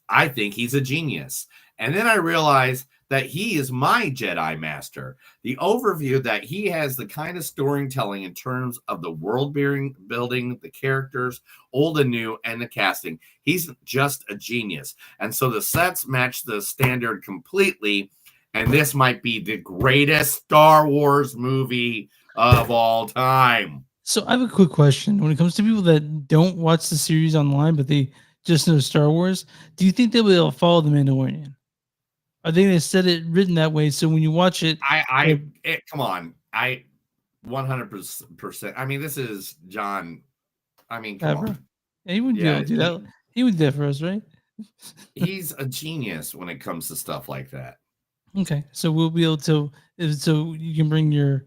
I think he's a genius. And then I realized that he is my Jedi master. The overview that he has the kind of storytelling in terms of the world building, the characters, old and new, and the casting. He's just a genius. And so the sets match the standard completely. And this might be the greatest Star Wars movie of all time. So I have a quick question. When it comes to people that don't watch the series online, but they just know Star Wars, do you think they'll be able to follow The Mandalorian? Are they going to set it written that way so when you watch it, come on, 100%. I mean, this is John. I mean, come on. Yeah, he wouldn't be able to do that. He would do that for us, right? He's a genius when it comes to stuff like that. Okay, so we'll be able to. So you can bring your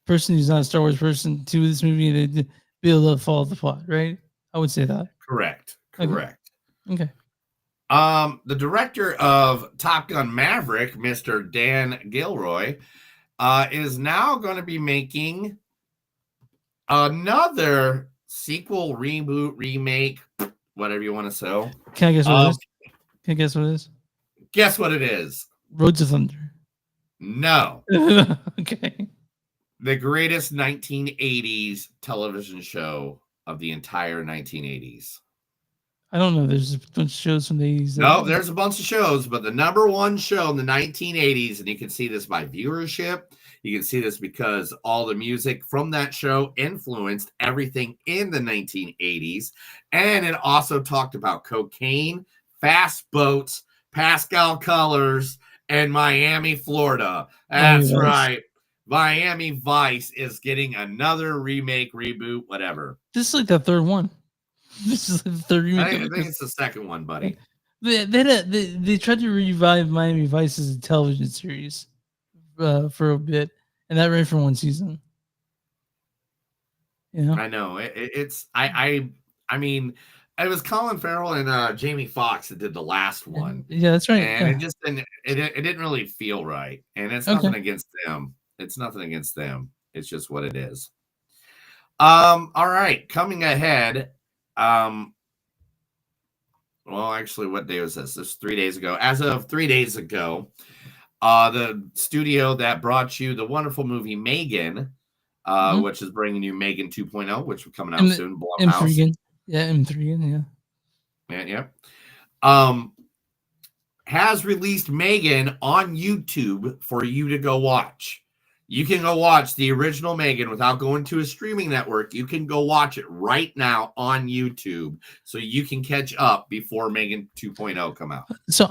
person who's not a Star Wars person to this movie and be able to follow the plot, right? I would say that. Correct. Okay. The director of Top Gun Maverick, Mr. Dan Gilroy, is now going to be making another sequel, reboot, remake, whatever you want to say. Can I guess what it is? Can I guess what it is? Guess what it is? Roads of Thunder. No. Okay. The greatest 1980s television show of the entire 1980s. I don't know. There's a bunch of shows from the 80s. No, there's a bunch of shows, but the number one show in the 1980s, and you can see this by viewership. You can see this because all the music from that show influenced everything in the 1980s. And it also talked about cocaine, fast boats, Pascal colors, and Miami, Florida. That's right. Miami Vice is getting another remake, reboot, whatever. This is like the third one. This is like the third remake. I think it's the second one, buddy. They tried to revive Miami Vice as a television series for a bit, and that ran for one season. Yeah, I know. I mean, it was Colin Farrell and Jamie Foxx that did the last one. Yeah, that's right. And yeah. it just didn't really feel right. And it's nothing against them. It's nothing against them. It's just what it is. All right, coming ahead. Well, actually, what day was this? This was 3 days ago. As of 3 days ago, the studio that brought you the wonderful movie Megan, which is bringing you Megan 2.0, which is coming out soon. M3 yeah, M3 yeah. Has released Megan on YouTube for you to go watch. You can go watch the original Megan without going to a streaming network. You can go watch it right now on YouTube, so you can catch up before Megan 2.0 come out. So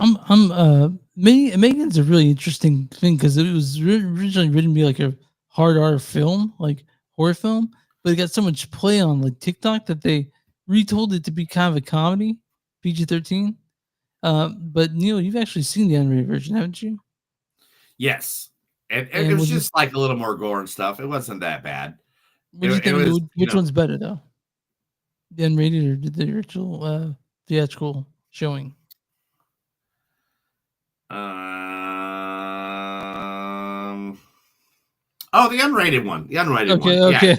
Megan's a really interesting thing because it was originally written to be like a hard R film, like horror film, but it got so much play on like TikTok that they retold it to be kind of a comedy, PG-13. But Neil, you've actually seen the unrated version, haven't you? Yes. And it was just like a little more gore and stuff. It wasn't that bad. Which one's better, though? The unrated or the original theatrical showing? The unrated one. The unrated one. Okay.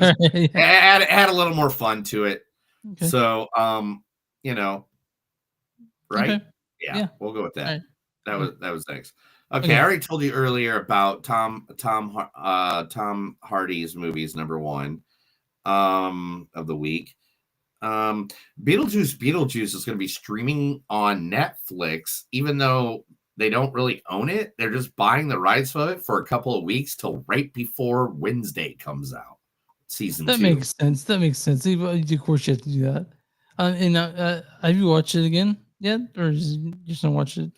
Yeah, it had a little more fun to it. Okay. So, right? Okay. Yeah. We'll go with that. Right. That was next. Okay, I already told you earlier about Tom Hardy's movies number 1 of the week. Beetlejuice is going to be streaming on Netflix, even though they don't really own it. They're just buying the rights of it for a couple of weeks till right before Wednesday comes out. Season 2. That makes sense. Of course, you have to do that. And have you watched it again yet, or is you just don't watch it?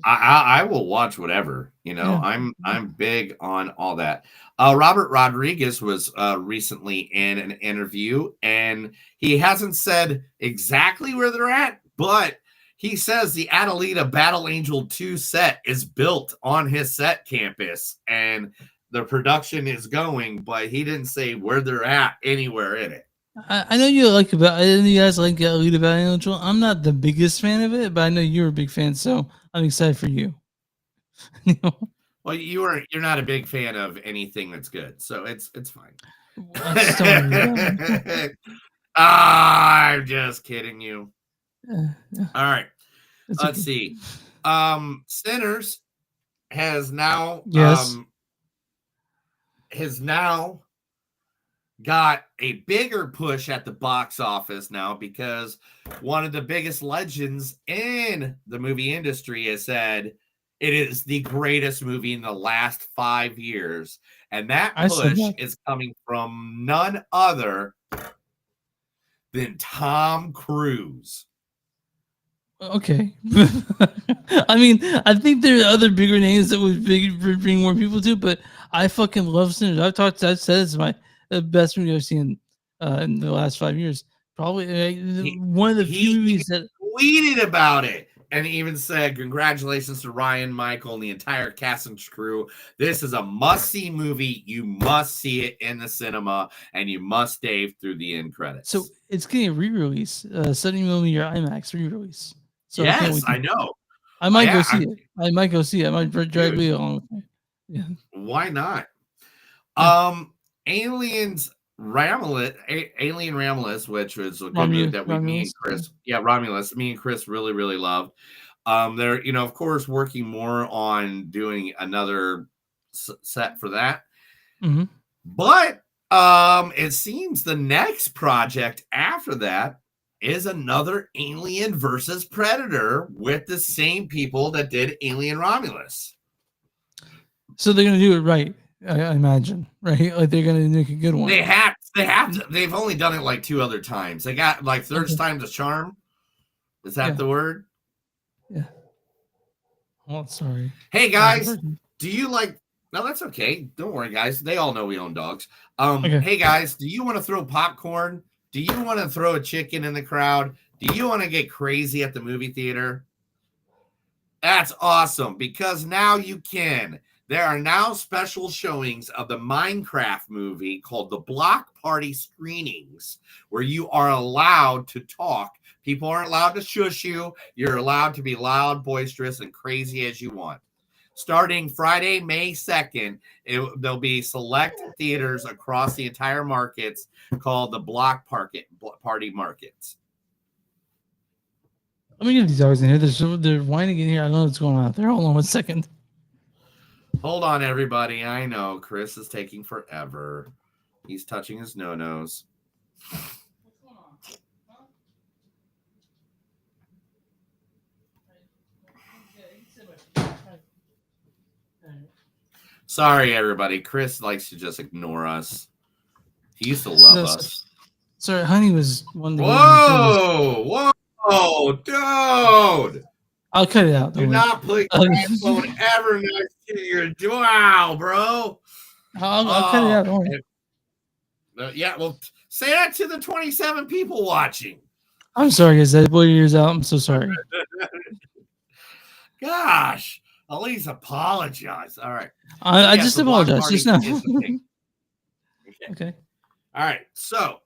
I will watch whatever. Yeah. I'm big on all that. Robert Rodriguez was recently in an interview, and he hasn't said exactly where they're at, but he says the Adelita Battle Angel 2 set is built on his set campus, and the production is going, but he didn't say where they're at anywhere in it. I know you guys like Adelita Battle Angel. I'm not the biggest fan of it, but I know you're a big fan, so I'm excited for you. Well, you're not a big fan of anything that's good, so it's fine. I'm just kidding you. All right. Let's see. Sinners has now got a bigger push at the box office now, because one of the biggest legends in the movie industry has said it is the greatest movie in the last 5 years. And that push is coming from none other than Tom Cruise. Okay. I mean, I think there are other bigger names that would bring more people to, but I fucking love Sinners. I've said it's my best movie I've seen in the last 5 years. Probably one of the few movies that tweeted about it and even said, "Congratulations to Ryan, Michael, and the entire cast and crew. This is a must-see movie. You must see it in the cinema, and you must stay through the end credits." So it's getting a re-release, 70mm IMAX re-release. So yes, I know. I might go see it. I might drag Leo along with me. Yeah. Why not? Alien Romulus, which was a good movie that me and Chris, Romulus, me and Chris really, really loved. They're, of course, working more on doing another set for that. Mm-hmm. But it seems the next project after that is another Alien versus Predator with the same people that did Alien Romulus. So they're gonna do it right, I imagine, right? Like they're gonna make a good one. They have to. They've only done it like 2 other times. They got like third time's a charm. Is that the word? Yeah. Oh, sorry. Hey guys, do you like? No, that's okay. Don't worry, guys. They all know we own dogs. Hey guys, do you want to throw popcorn? Do you want to throw a chicken in the crowd? Do you want to get crazy at the movie theater? That's awesome, because now you can. There are now special showings of the Minecraft movie called the Block Party Screenings, where you are allowed to talk. People aren't allowed to shush you. You're allowed to be loud, boisterous, and crazy as you want. Starting Friday, May 2nd, there'll be select theaters across the entire markets called the Block Party Markets. Let me get these dogs in here. They're whining in here. I don't know what's going on out there. Hold on 1 second. Hold on, everybody. I know Chris is taking forever. He's touching his no-nos. Sorry, everybody. Chris likes to just ignore us. He used to love us. Sorry, Honey was one. Whoa, dude! I'll cut it out. Do not put your phone ever next to your wow, bro. I'll cut it out. Don't worry. Yeah, well, say that to the 27 people watching. I'm sorry, guys. I blew your ears out. I'm so sorry. Gosh, at least apologize. All right. I just apologize just now. Okay. All right. So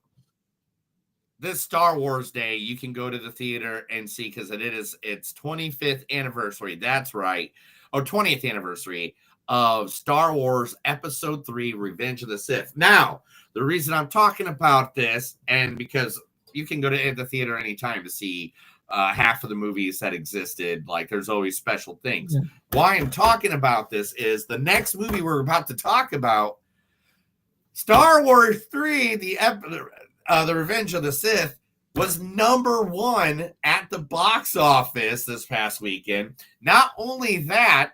this Star Wars Day, you can go to the theater and see, because it is its 25th anniversary. That's right. Or 20th anniversary of Star Wars Episode 3, Revenge of the Sith. Now, the reason I'm talking about this, and because you can go to the theater anytime to see half of the movies that existed. Like there's always special things. Yeah. Why I'm talking about this is the next movie we're about to talk about, Star Wars 3, the Revenge of the Sith, was #1 at the box office this past weekend. Not only that,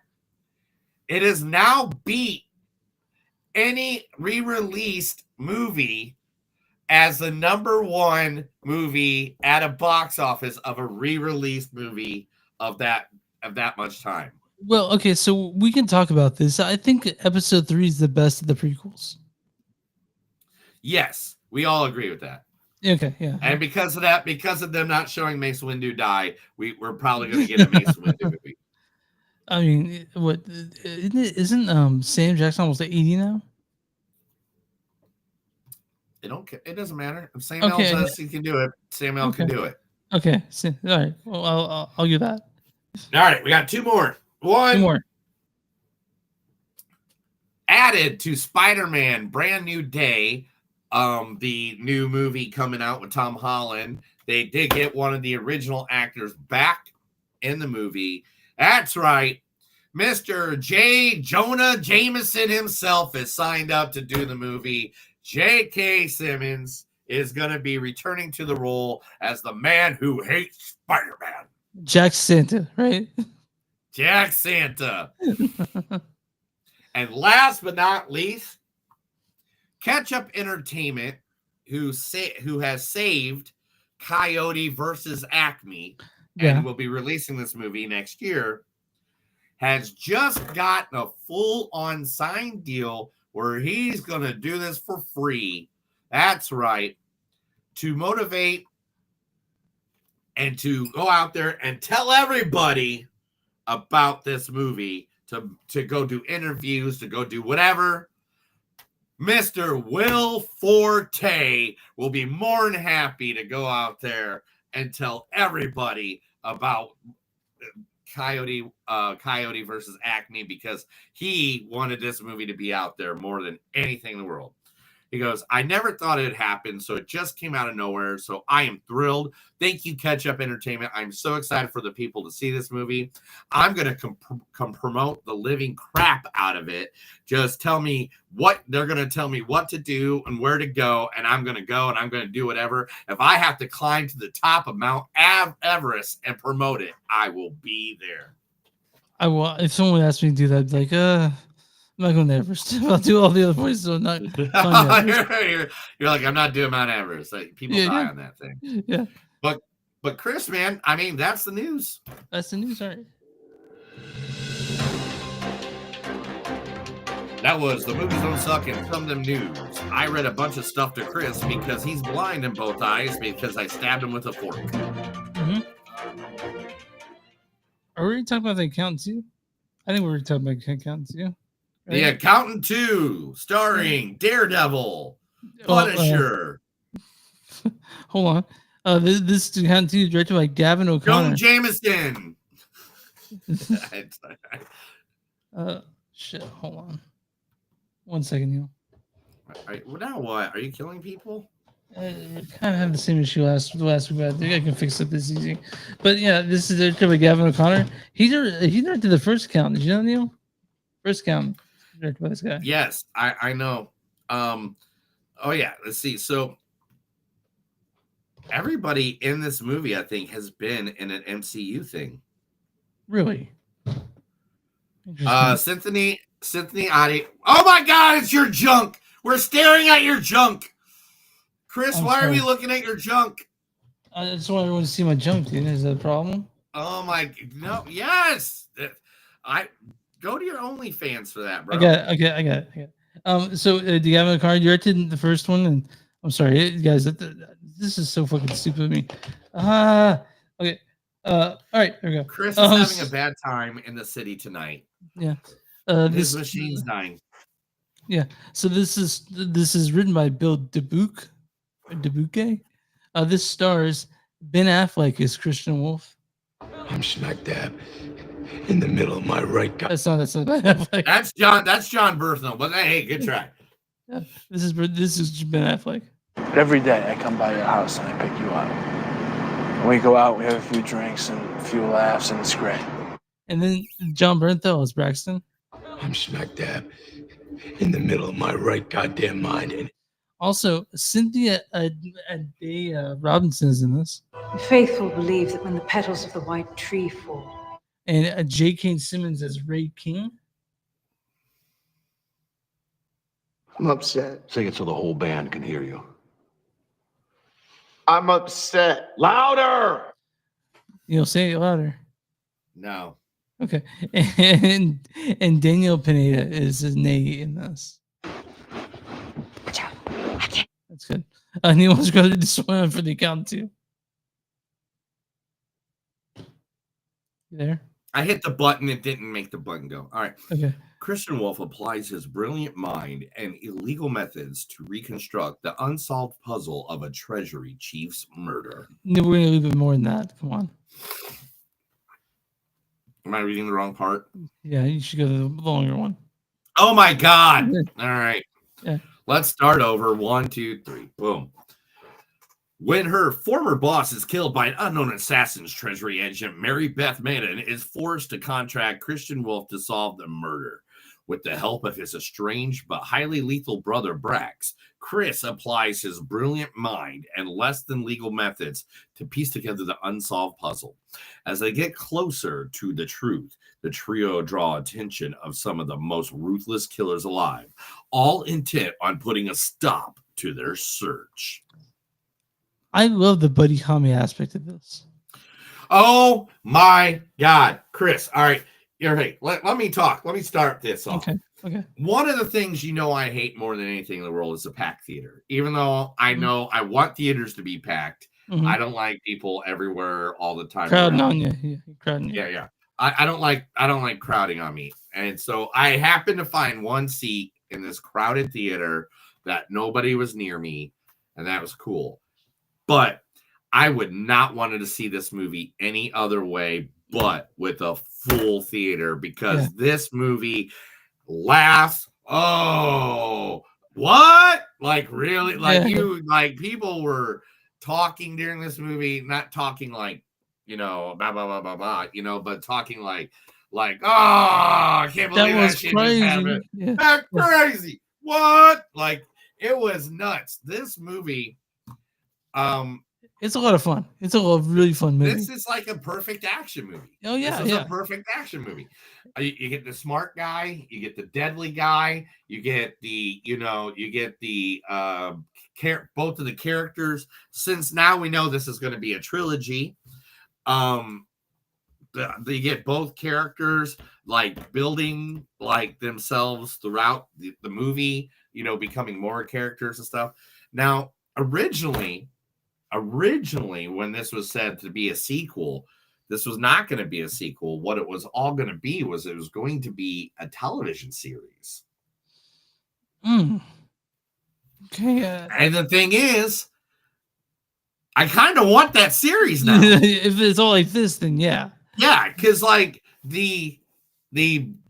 it has now beat any re-released movie as the #1 movie at a box office of a re-released movie of that much time. Well, okay, so we can talk about this. I think episode 3 is the best of the prequels. Yes, we all agree with that. Okay, yeah. And because of that, because of them not showing Mace Windu die, we're probably going to get a Mace Windu movie. I mean, what isn't Sam Jackson almost 80 now? It doesn't matter. If Samuel says he can do it, Samuel can do it. Okay. All right. Well, I'll give that. All right. We got 2 more. 1 more. Added to Spider-Man Brand New Day, the new movie coming out with Tom Holland. They did get one of the original actors back in the movie. That's right. Mr. J. Jonah Jameson himself is signed up to do the movie. J.K. Simmons is going to be returning to the role as the man who hates Spider-Man. Jack Santa, right? Jack Santa. And last but not least, Ketchup Entertainment, who has saved Coyote versus Acme and will be releasing this movie next year, has just gotten a full-on signed deal where he's going to do this for free. That's right. To motivate and to go out there and tell everybody about this movie, to go do interviews, to go do whatever. Mr. Will Forte will be more than happy to go out there and tell everybody about Coyote versus Acme, because he wanted this movie to be out there more than anything in the world. He goes, I never thought it'd happen, so it just came out of nowhere. So I am thrilled. Thank you, Ketchup Entertainment. I'm so excited for the people to see this movie. I'm going to come promote the living crap out of it. Just tell me what they're going to tell me what to do and where to go, and I'm going to go and I'm going to do whatever. If I have to climb to the top of Mount Everest and promote it, I will be there. I will. If someone asked me to do that, I'd be like, I'm not going to Everest. I'll do all the other places. So not you're like, I'm not doing Mount Everest. Like, people die on that thing. Yeah. But Chris, man, I mean, that's the news. That's the news, all right. That was the movies don't suck and some of them news. I read a bunch of stuff to Chris because he's blind in both eyes because I stabbed him with a fork. Mm-hmm. Are we talking about the Accountant 2? I think we were talking about Accountant 2. Right? The Accountant 2, starring Daredevil, Punisher. Hold on. This Accountant 2 is directed by Gavin O'Connor. Joan Jameson. Shit. Hold on. 1 second, Neil. Now what? Are you killing people? I kind of have the same issue last week, but I think I can fix it this easy. But yeah, this is directed by Gavin O'Connor. He directed the first Accountant. Did you know, Neil? First Accountant directed by this guy. Yes, I know. Oh yeah, let's see. So everybody in this movie, I think, has been in an MCU thing. Really? Cynthia Adi. Oh my God, it's your junk. We're staring at your junk. Chris, why are we looking at your junk? I just want everyone to see my junk, dude. Is that a problem? Oh my, no, yes. I go to your OnlyFans for that, bro. I got it. So Gavin O'Connor directed the first one, and I'm sorry, guys, this is so fucking stupid of me. Okay. All right, there we go. Chris is having a bad time in the city tonight. Yeah. This machine's dying. Yeah. So this is written by Bill Dubuque. This stars Ben Affleck as Christian Wolf. I'm smack dab in the middle of my right gut. That's not Ben Affleck. That's John Berthel. But hey, good try. Yeah. This is Ben Affleck. Every day I come by your house and I pick you up. When we go out, we have a few drinks and a few laughs, and it's great. And then John Bernthal as Braxton. I'm smack dab in the middle of my right goddamn mind. And also, Cynthia Day Robinson is in this. The faithful believe that when the petals of the white tree fall. And J.K. Simmons as Ray King. I'm upset. Say it so the whole band can hear you. I'm upset. Louder! Say it louder. No. Okay. And Daniel Pineda is his Nate in this. Watch out. I can't. That's good. And he wants to go to the swim for the account too. You there? I hit the button. It didn't make the button go. All right. Okay. Christian Wolf applies his brilliant mind and illegal methods to reconstruct the unsolved puzzle of a treasury chief's murder. No, we're going to leave it more than that. Come on. Am I reading the wrong part? Yeah, you should go to the longer one. Oh my God. All right. Yeah. Let's start over. 1, 2, 3. Boom. When her former boss is killed by an unknown assassin's treasury agent, Mary Beth Madden is forced to contract Christian Wolf to solve the murder. With the help of his estranged but highly lethal brother Brax, Chris applies his brilliant mind and less than legal methods to piece together the unsolved puzzle. As they get closer to the truth, the trio draw attention of some of the most ruthless killers alive, all intent on putting a stop to their search. I love the buddy comedy aspect of this. Oh my God, Chris. All right. You're right. Let me talk. Let me start this off. Okay. One of the things I hate more than anything in the world is a packed theater. Even though I know I want theaters to be packed, I don't like people everywhere all the time. Crowding on you. Crowding you. Yeah. I don't like crowding on me. And so I happened to find one seat in this crowded theater that nobody was near me, and that was cool. But I would not want to see this movie any other way but with a full theater, because this movie laughs. Oh, what? Like, really? Like, people were talking during this movie, not talking like, blah, blah, blah, blah, blah, but talking like, oh, I can't believe that shit just happened. Yeah. That's crazy. What? Like, it was nuts. This movie, it's a lot of fun. It's a really fun movie. This is like a perfect action movie. Oh yeah, this is a perfect action movie. You get the smart guy, you get the deadly guy, you get the both of the characters. Since now we know this is going to be a trilogy, they get both characters like building like themselves throughout the movie. Becoming more characters and stuff. Now, originally, when this was said to be a sequel, this was not going to be a sequel. What it was all going to be was it was going to be a television series. Okay. And the thing is, I kind of want that series now. If it's all like this, then yeah. Yeah, because like the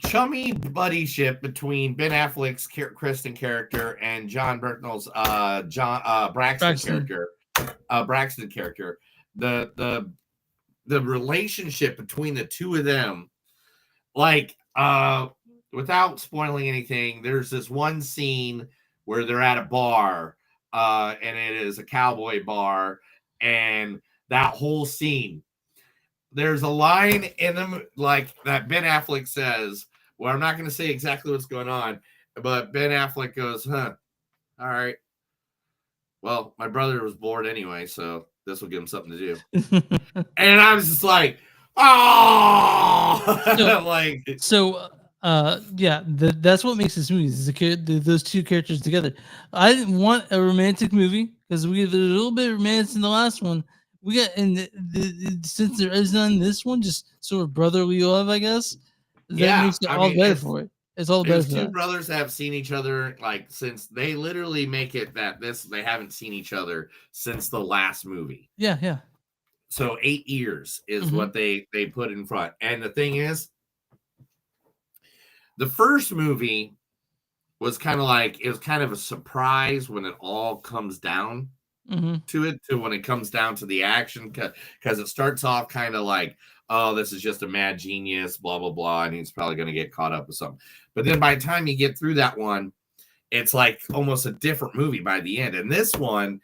chummy buddyship between Ben Affleck's Kristen character and John Bertnell's Braxton character, the relationship between the two of them, like without spoiling anything, there's this one scene where they're at a bar, and it is a cowboy bar, and that whole scene, there's a line in them like that Ben Affleck says, well, I'm not going to say exactly what's going on, but Ben Affleck goes, all right. Well, my brother was bored anyway, so this will give him something to do. And I was just like, oh, that's what makes this movie. Is those two characters together. I didn't want a romantic movie because we had a little bit of romance in the last one. We got since there is none in this one, just sort of brotherly love, I guess. That makes it all better for it. It's all better. Two brothers have seen each other like since they literally make it that they haven't seen each other since the last movie. Yeah. So 8 years is what they put in front. And the thing is, the first movie was kind of like, it was kind of a surprise when it all comes down. to it, to when it comes down to the action, because it starts off kind of like, oh, this is just a mad genius, blah blah blah, and he's probably going to get caught up with something. But then by the time you get through that one, it's like almost a different movie by the end. And this one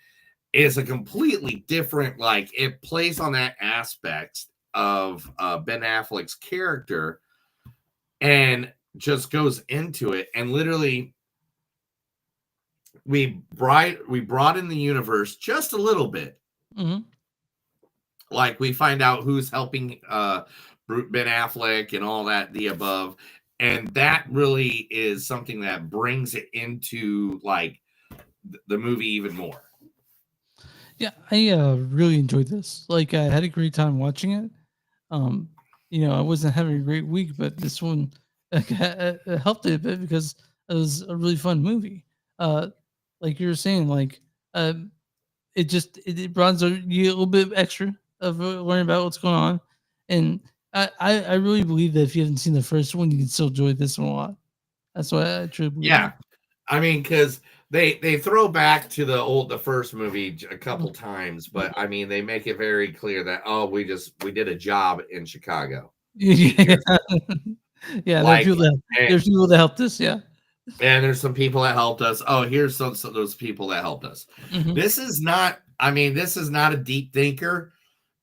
is a completely different, like, it plays on that aspect of Ben Affleck's character and just goes into it. And literally, we brought in the universe just a little bit. Like, we find out who's helping Ben Affleck and all that, the above. And that really is something that brings it into, like, the movie even more. Yeah, I really enjoyed this. Like, I had a great time watching it. I wasn't having a great week, but this one helped it a bit because it was a really fun movie. Like you were saying, like it brought you a little bit extra of learning about what's going on, and I really believe that if you haven't seen the first one, you can still enjoy this one a lot. That's what I truly believe. Yeah, I mean, because they throw back to the first movie a couple times, but I mean, they make it very clear that, oh, we did a job in Chicago. Yeah, like, there's people that helped us. Yeah, and there's some people that helped us. Oh, here's some those people that helped us. This is not a deep thinker.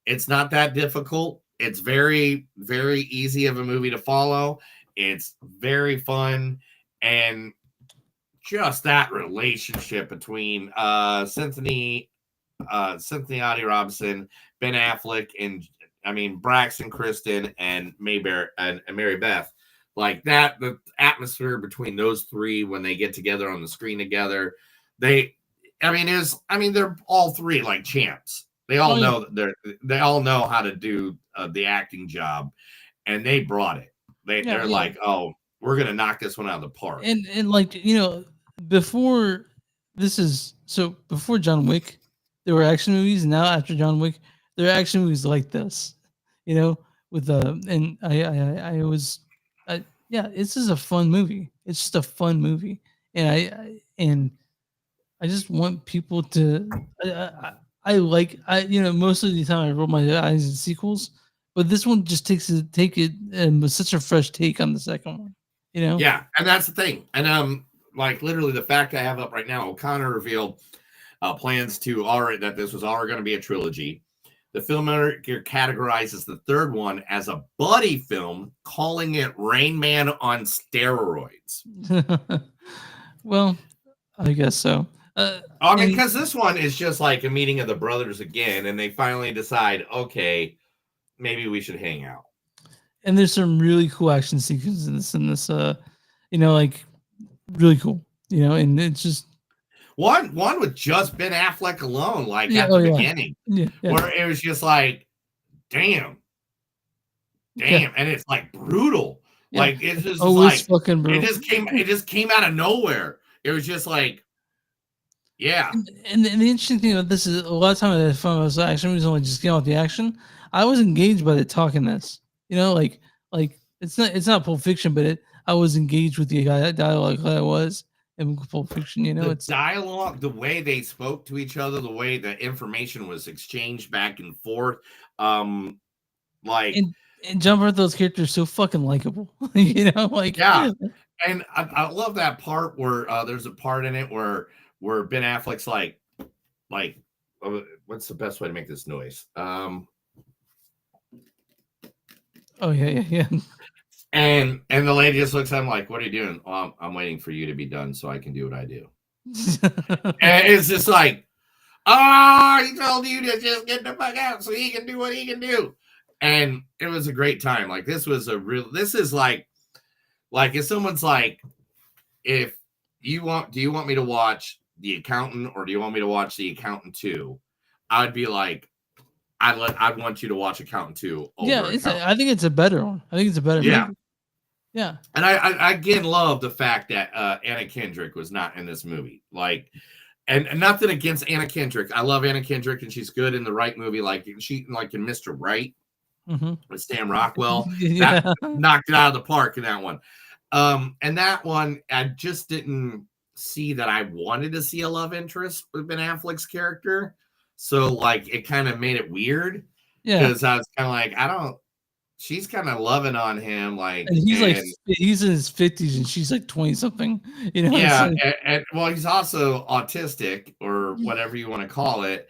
It's not that difficult. It's very, very easy of a movie to follow. It's very fun, and just that relationship between Cynthia Robinson, Ben Affleck, and Braxton, Kristen, and Mayberry and Mary Beth, like that, the atmosphere between those three when they get together on the screen together, they're all three like champs. They all know they all know how to do the acting job, and they brought it. They're like, oh, we're gonna knock this one out of the park. And like, before John Wick, there were action movies. Now after John Wick, there are action movies like this. With and this is a fun movie. It's just a fun movie, and I just want people to. Most of the time I roll my eyes at sequels, but this one just takes it with such a fresh take on the second one. Yeah, and that's the thing. And like literally the fact I have up right now, O'Connor revealed plans that this was already going to be a trilogy. The filmmaker categorizes the third one as a buddy film, calling it Rain Man on steroids. Well, I guess so. Because this one is just like a meeting of the brothers again, and they finally decide, okay, maybe we should hang out. And there's some really cool action sequences in this, like really cool, and it's just one with just Ben Affleck alone, like at the beginning, where it was just like, damn, and it's like brutal, like it's just it's fucking brutal. It just came out of nowhere. It was just like, yeah. And the interesting thing about this is a lot of times I found was action movies only just get out the action. I was engaged by the talk in this, like it's not Pulp Fiction, but I was engaged with the dialogue that I was in Pulp Fiction. It's dialogue, the way they spoke to each other, the way the information was exchanged back and forth, and John Bernthald's character is so fucking likable, yeah. And I love that part where there's a part in it where Ben Affleck's like, what's the best way to make this noise? Oh yeah. And the lady just looks at him like, "What are you doing?" "Well, I'm waiting for you to be done so I can do what I do." And it's just like, he told you to just get the fuck out so he can do what he can do. And it was a great time. Like, this is like if someone's like, do you want me to watch The Accountant or do you want me to watch The Accountant 2? I'd be like, I'd want you to watch Accountant 2. I think it's a better one. I think it's a better movie. Yeah. And I again love the fact that Anna Kendrick was not in this movie. Like, and nothing against Anna Kendrick. I love Anna Kendrick, and she's good in the right movie, like in Mr. Right with Sam Rockwell. That knocked it out of the park in that one. And that one, I just didn't see that I wanted to see a love interest with Ben Affleck's character. So like it kind of made it weird. Yeah. Because I was kind of like, I don't, she's kind of loving on him, like, and he's like he's in his 50s and she's like 20 something, you know. Yeah, like, and well, he's also autistic or whatever you want to call it,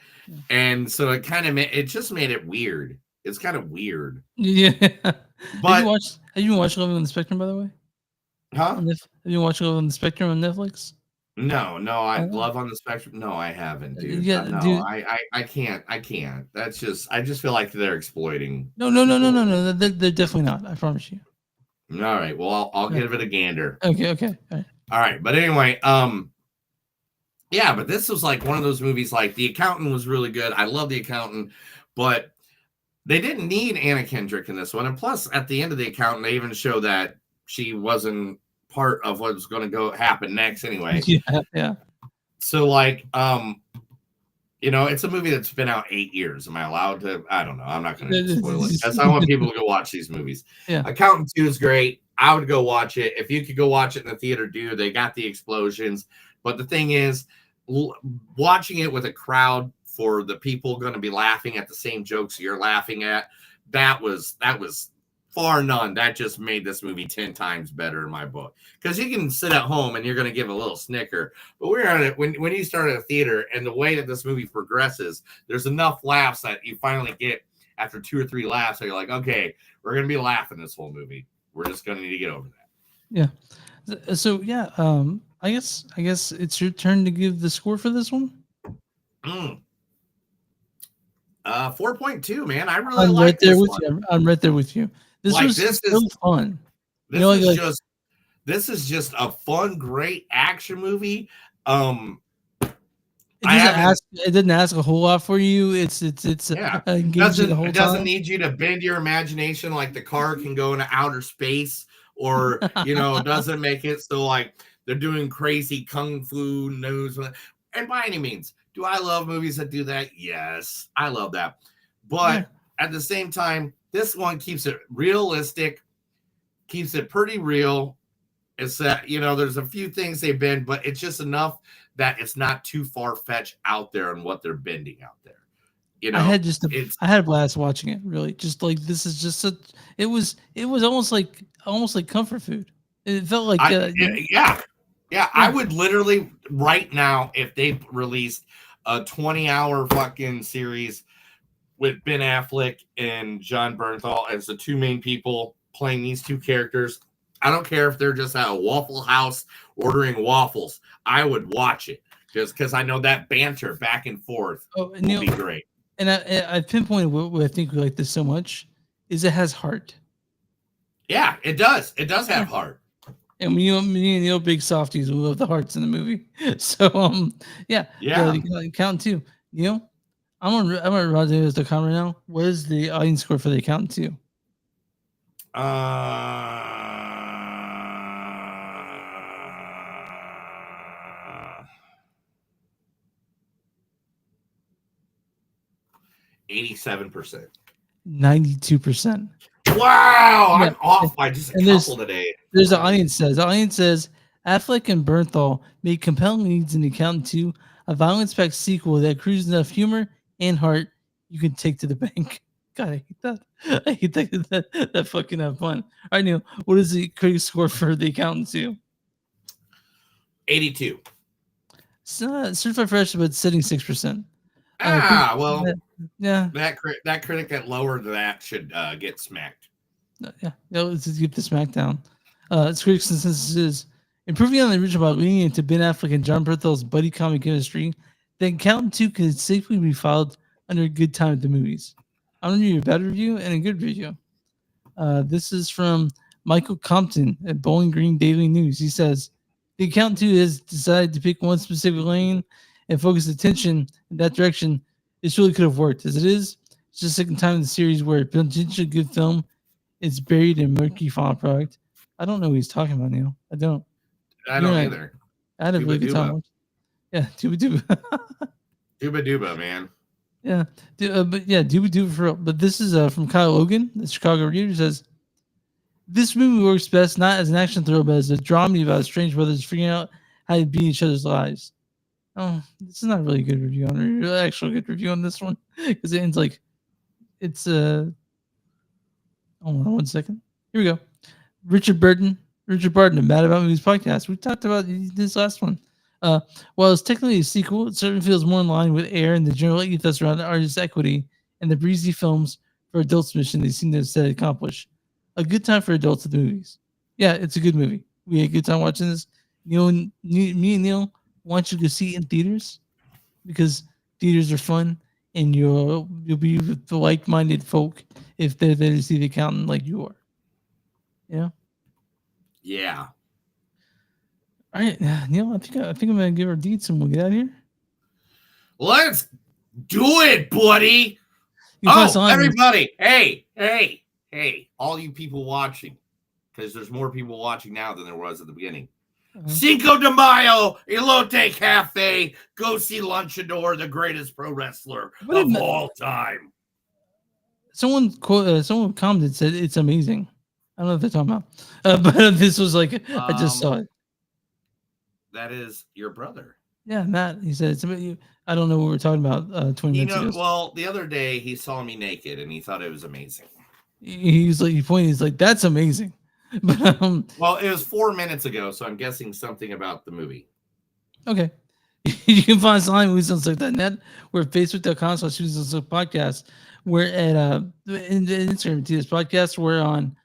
and so it kind of it just made it weird. It's kind of weird. Yeah, but have you watched Love on the Spectrum, by the way? Huh? Have you watched Love on the Spectrum on Netflix? No, I Love on the Spectrum. No, I haven't, dude. Yeah, no, dude. I can't. That's just, I just feel like they're exploiting. No. They're definitely not. I promise you. All right. Well, I'll give it a gander. Okay. All right. But anyway, yeah, but this was like one of those movies. Like The Accountant was really good. I love The Accountant, but they didn't need Anna Kendrick in this one. And plus, at the end of The Accountant, they even show that she wasn't part of what's going to happen next anyway. Yeah. So like, it's a movie that's been out 8 years. Am I allowed to? I don't know. I'm not going to spoil it because I want people to go watch these movies. Yeah. Accountant 2 is great. I would go watch it. If you could go watch it in the theater, they got the explosions. But the thing is, watching it with a crowd for the people going to be laughing at the same jokes you're laughing at, that was far none. That just made this movie 10 times better in my book. Because you can sit at home and you're going to give a little snicker. But we're on it when you start at a theater and the way that this movie progresses, there's enough laughs that you finally get after 2 or 3 laughs. So you're like, okay, we're going to be laughing this whole movie. We're just going to need to get over that. Yeah. So yeah, I guess it's your turn to give the score for this one. 4.2, man. I really like this one. I'm right there with you. This is so fun. This is just a fun, great action movie. It didn't ask a whole lot for you. It doesn't need you to bend your imagination like the car can go into outer space, or doesn't make it so like they're doing crazy kung fu news. And by any means, do I love movies that do that? Yes, I love that. But at the same time, this one keeps it realistic, keeps it pretty real. It's that, there's a few things they bend, but it's just enough that it's not too far-fetched out there on what they're bending out there. I had a blast watching it, really. Just like, this is just it was almost like comfort food. It felt like I would literally right now, if they released a 20-hour fucking series with Ben Affleck and Jon Bernthal as the two main people playing these two characters, I don't care if they're just at a Waffle House ordering waffles. I would watch it just because I know that banter back and forth would be great. And I pinpointed what I think we like this so much is it has heart. Yeah, it does. It does have heart. And me and Neil, big softies, we love the hearts in the movie. So Accountant 2. Neil, I'm on RottenTomatoes.com right now. What is the audience score for The Accountant 2? 87%. 92%. Wow, I'm off by just a couple today. There's the audience says. Affleck and Bernthal made compelling leads in The Accountant 2, a violence-packed sequel that cruises enough humor and heart you can take to the bank. God, I hate that. I hate that fucking have fun. All right, Neil, what is the critic score for The Accountant 2? 82. Certified fresh, but sitting 6%. Yeah. That critic that lowered that should get smacked. Let's get the smackdown. Its critic consensus is improving on the original by leaning into Ben Affleck and Jon Bernthal's buddy comic chemistry. The Accountant 2 can safely be filed under a good time at the movies. I'm going to give a bad review and a good review. This is from Michael Compton at Bowling Green Daily News. He says, The Accountant 2 has decided to pick one specific lane and focus attention in that direction. This really could have worked. As it is, it's the second time in the series where a potentially good film is buried in murky final product. I don't know what he's talking about, Neil. I don't either. I had a really good time. Yeah, Dooba Dooba. Dooba Dooba, man. Yeah, Dooba Dooba for real. But this is from Kyle Logan, the Chicago Reader, says, this movie works best not as an action thriller, but as a dramedy about strange brothers figuring out how to be in each other's lives. Oh, this is not really a good review on it. Actually, good review on this one because it ends like it's Hold on 1 second. Here we go. Richard Burton, a Mad About Movies podcast. We talked about this last one. While it's technically a sequel, it certainly feels more in line with Air and the general ethos around artist equity and the breezy films for adults mission they seem to have said accomplish. A good time for adults at the movies. Yeah, it's a good movie. We had a good time watching this. Me and Neil want you to see it in theaters because theaters are fun and you'll be with the like-minded folk if they're there to see the accountant like you are. Yeah. Yeah. All right, Neil. I think I'm gonna give our deeds and we'll get out of here. Let's do it, buddy. Everybody! Hey! All you people watching, because there's more people watching now than there was at the beginning. Cinco de Mayo, Elote Cafe. Go see Luchador, the greatest pro wrestler of all time. Someone commented said it's amazing. I don't know what they're talking about, but this was like I just saw it. That is your brother. Yeah, Matt. He said it's about you. I don't know what we're talking about. 20 minutes ago. Well, the other day he saw me naked and he thought it was amazing. He's like, he pointed. He's like, that's amazing. But well, it was 4 minutes ago, so I'm guessing something about the movie. Okay. You can find us on moviesdon'tsuck.net. We're at facebook.com/moviesdon'tsuck podcast. We're at Instagram to this podcast. We're on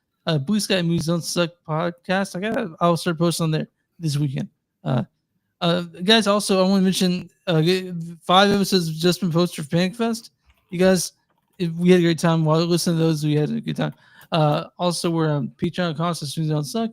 Blue Sky Movies Don't Suck podcast. I'll start posting on there this weekend. Guys, also I want to mention 5 episodes have just been posted for Panic Fest. You guys, we had a great time while listening to those. We had a good time. Also, we're on Patreon.com/Movies Don't Suck.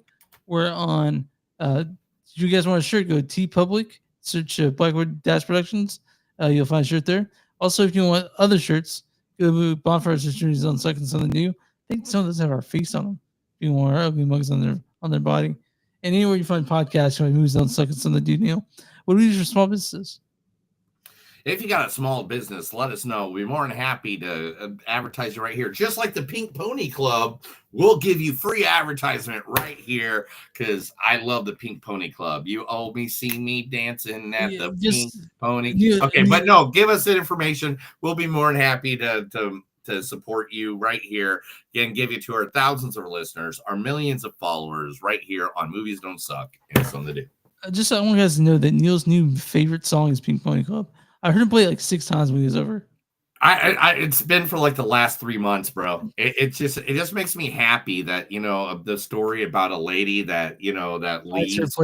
We're on. If you guys want a shirt, go to TeePublic. Search Blackwood Dash Productions. You'll find a shirt there. Also, if you want other shirts, go to Bonfires Movies Don't Suck and something new. I think some of those have our face on them. If you want our ugly mugs on their body. And anywhere you find podcasts, Movies Don't Suck and something new, Neil. What do we use for small businesses? If you got a small business, let us know. We're more than happy to advertise you right here. Just like the Pink Pony Club, we'll give you free advertisement right here because I love the Pink Pony Club. You owe me, see me dancing at the Pink Pony. Okay, but no, give us that information. We'll be more than happy to support you right here. Again, give you to our thousands of listeners, our millions of followers right here on Movies Don't Suck and Something to Do. I want you guys to know that Neil's new favorite song is Pink Pony Club. I heard him play it like 6 times when he was over. It's been for like the last 3 months, bro. It just makes me happy that the story about a lady that that leaves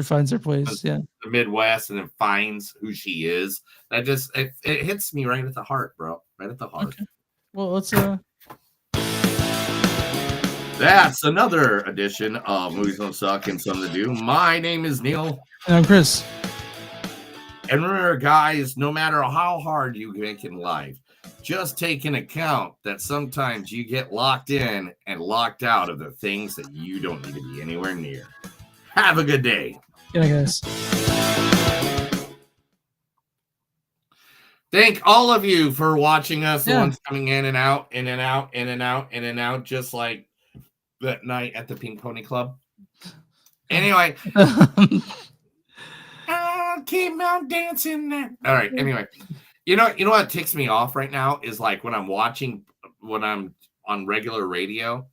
finds her place, the Midwest and then finds who she is. That just it hits me right at the heart, bro. Right at the heart. Okay. Well, let's That's another edition of Movies Don't Suck and Something to Do. My name is Neil. And I'm Chris. And remember, guys, no matter how hard you make in life, just take into account that sometimes you get locked in and locked out of the things that you don't need to be anywhere near. Have a good day. Yeah, guys. Thank all of you for watching us. The ones coming in and out, just like that night at the Pink Pony Club. Anyway. Keep on dancing now. All right. Anyway, you know what ticks me off right now is like when I'm on regular radio,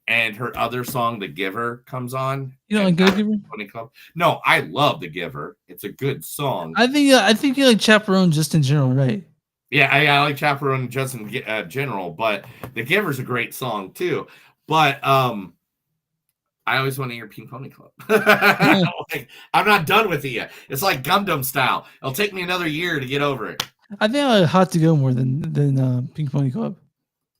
and her other song, "The Giver," comes on. You don't like The Giver? Club. No, I love The Giver. It's a good song. I think you like Chaperone just in general, right? Yeah, I like Chaperone just in general, but The Giver's a great song too. But I always want to hear Pink Pony Club. I'm not done with it yet. It's like Gundam style. It'll take me another year to get over it. I think I like Hot to Go more than Pink Pony Club.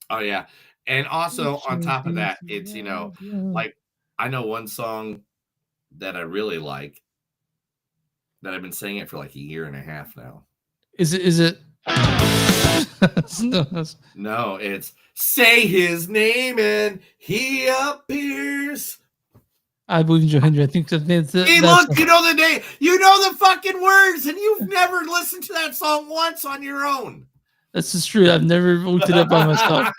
Oh yeah, and also on top of that, it's like I know one song that I really like that I've been singing it for like a year and a half now. Is it? No, it's "Say His Name and He Appears." I believe in Joe Hendry. I think that's hey, look, you know the name, you know the fucking words, and you've never listened to that song once on your own. That's just true. I've never looked it up by myself.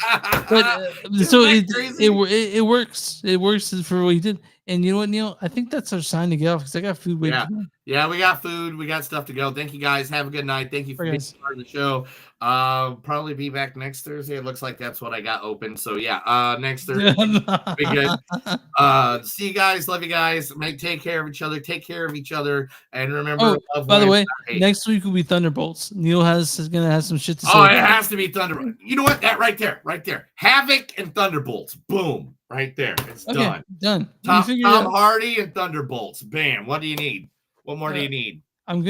But so it works. It works for what he did. And you know what, Neil? I think that's our sign to get off because I got food waiting for me. Yeah, we got food. We got stuff to go. Thank you guys. Have a good night. Thank you for being part of the show. Probably be back next Thursday. It looks like that's what I got open. So yeah, next Thursday. Be good. See you guys. Love you guys. Take care of each other. Take care of each other. And remember, by the way, next week will be Thunderbolts. Neil is gonna have some shit to say. Oh, it has to be Thunderbolts. You know what? That right there. Havoc and Thunderbolts. Boom. Right there. It's done. Done. Tom Hardy and Thunderbolts. Bam. What do you need? What more do you need?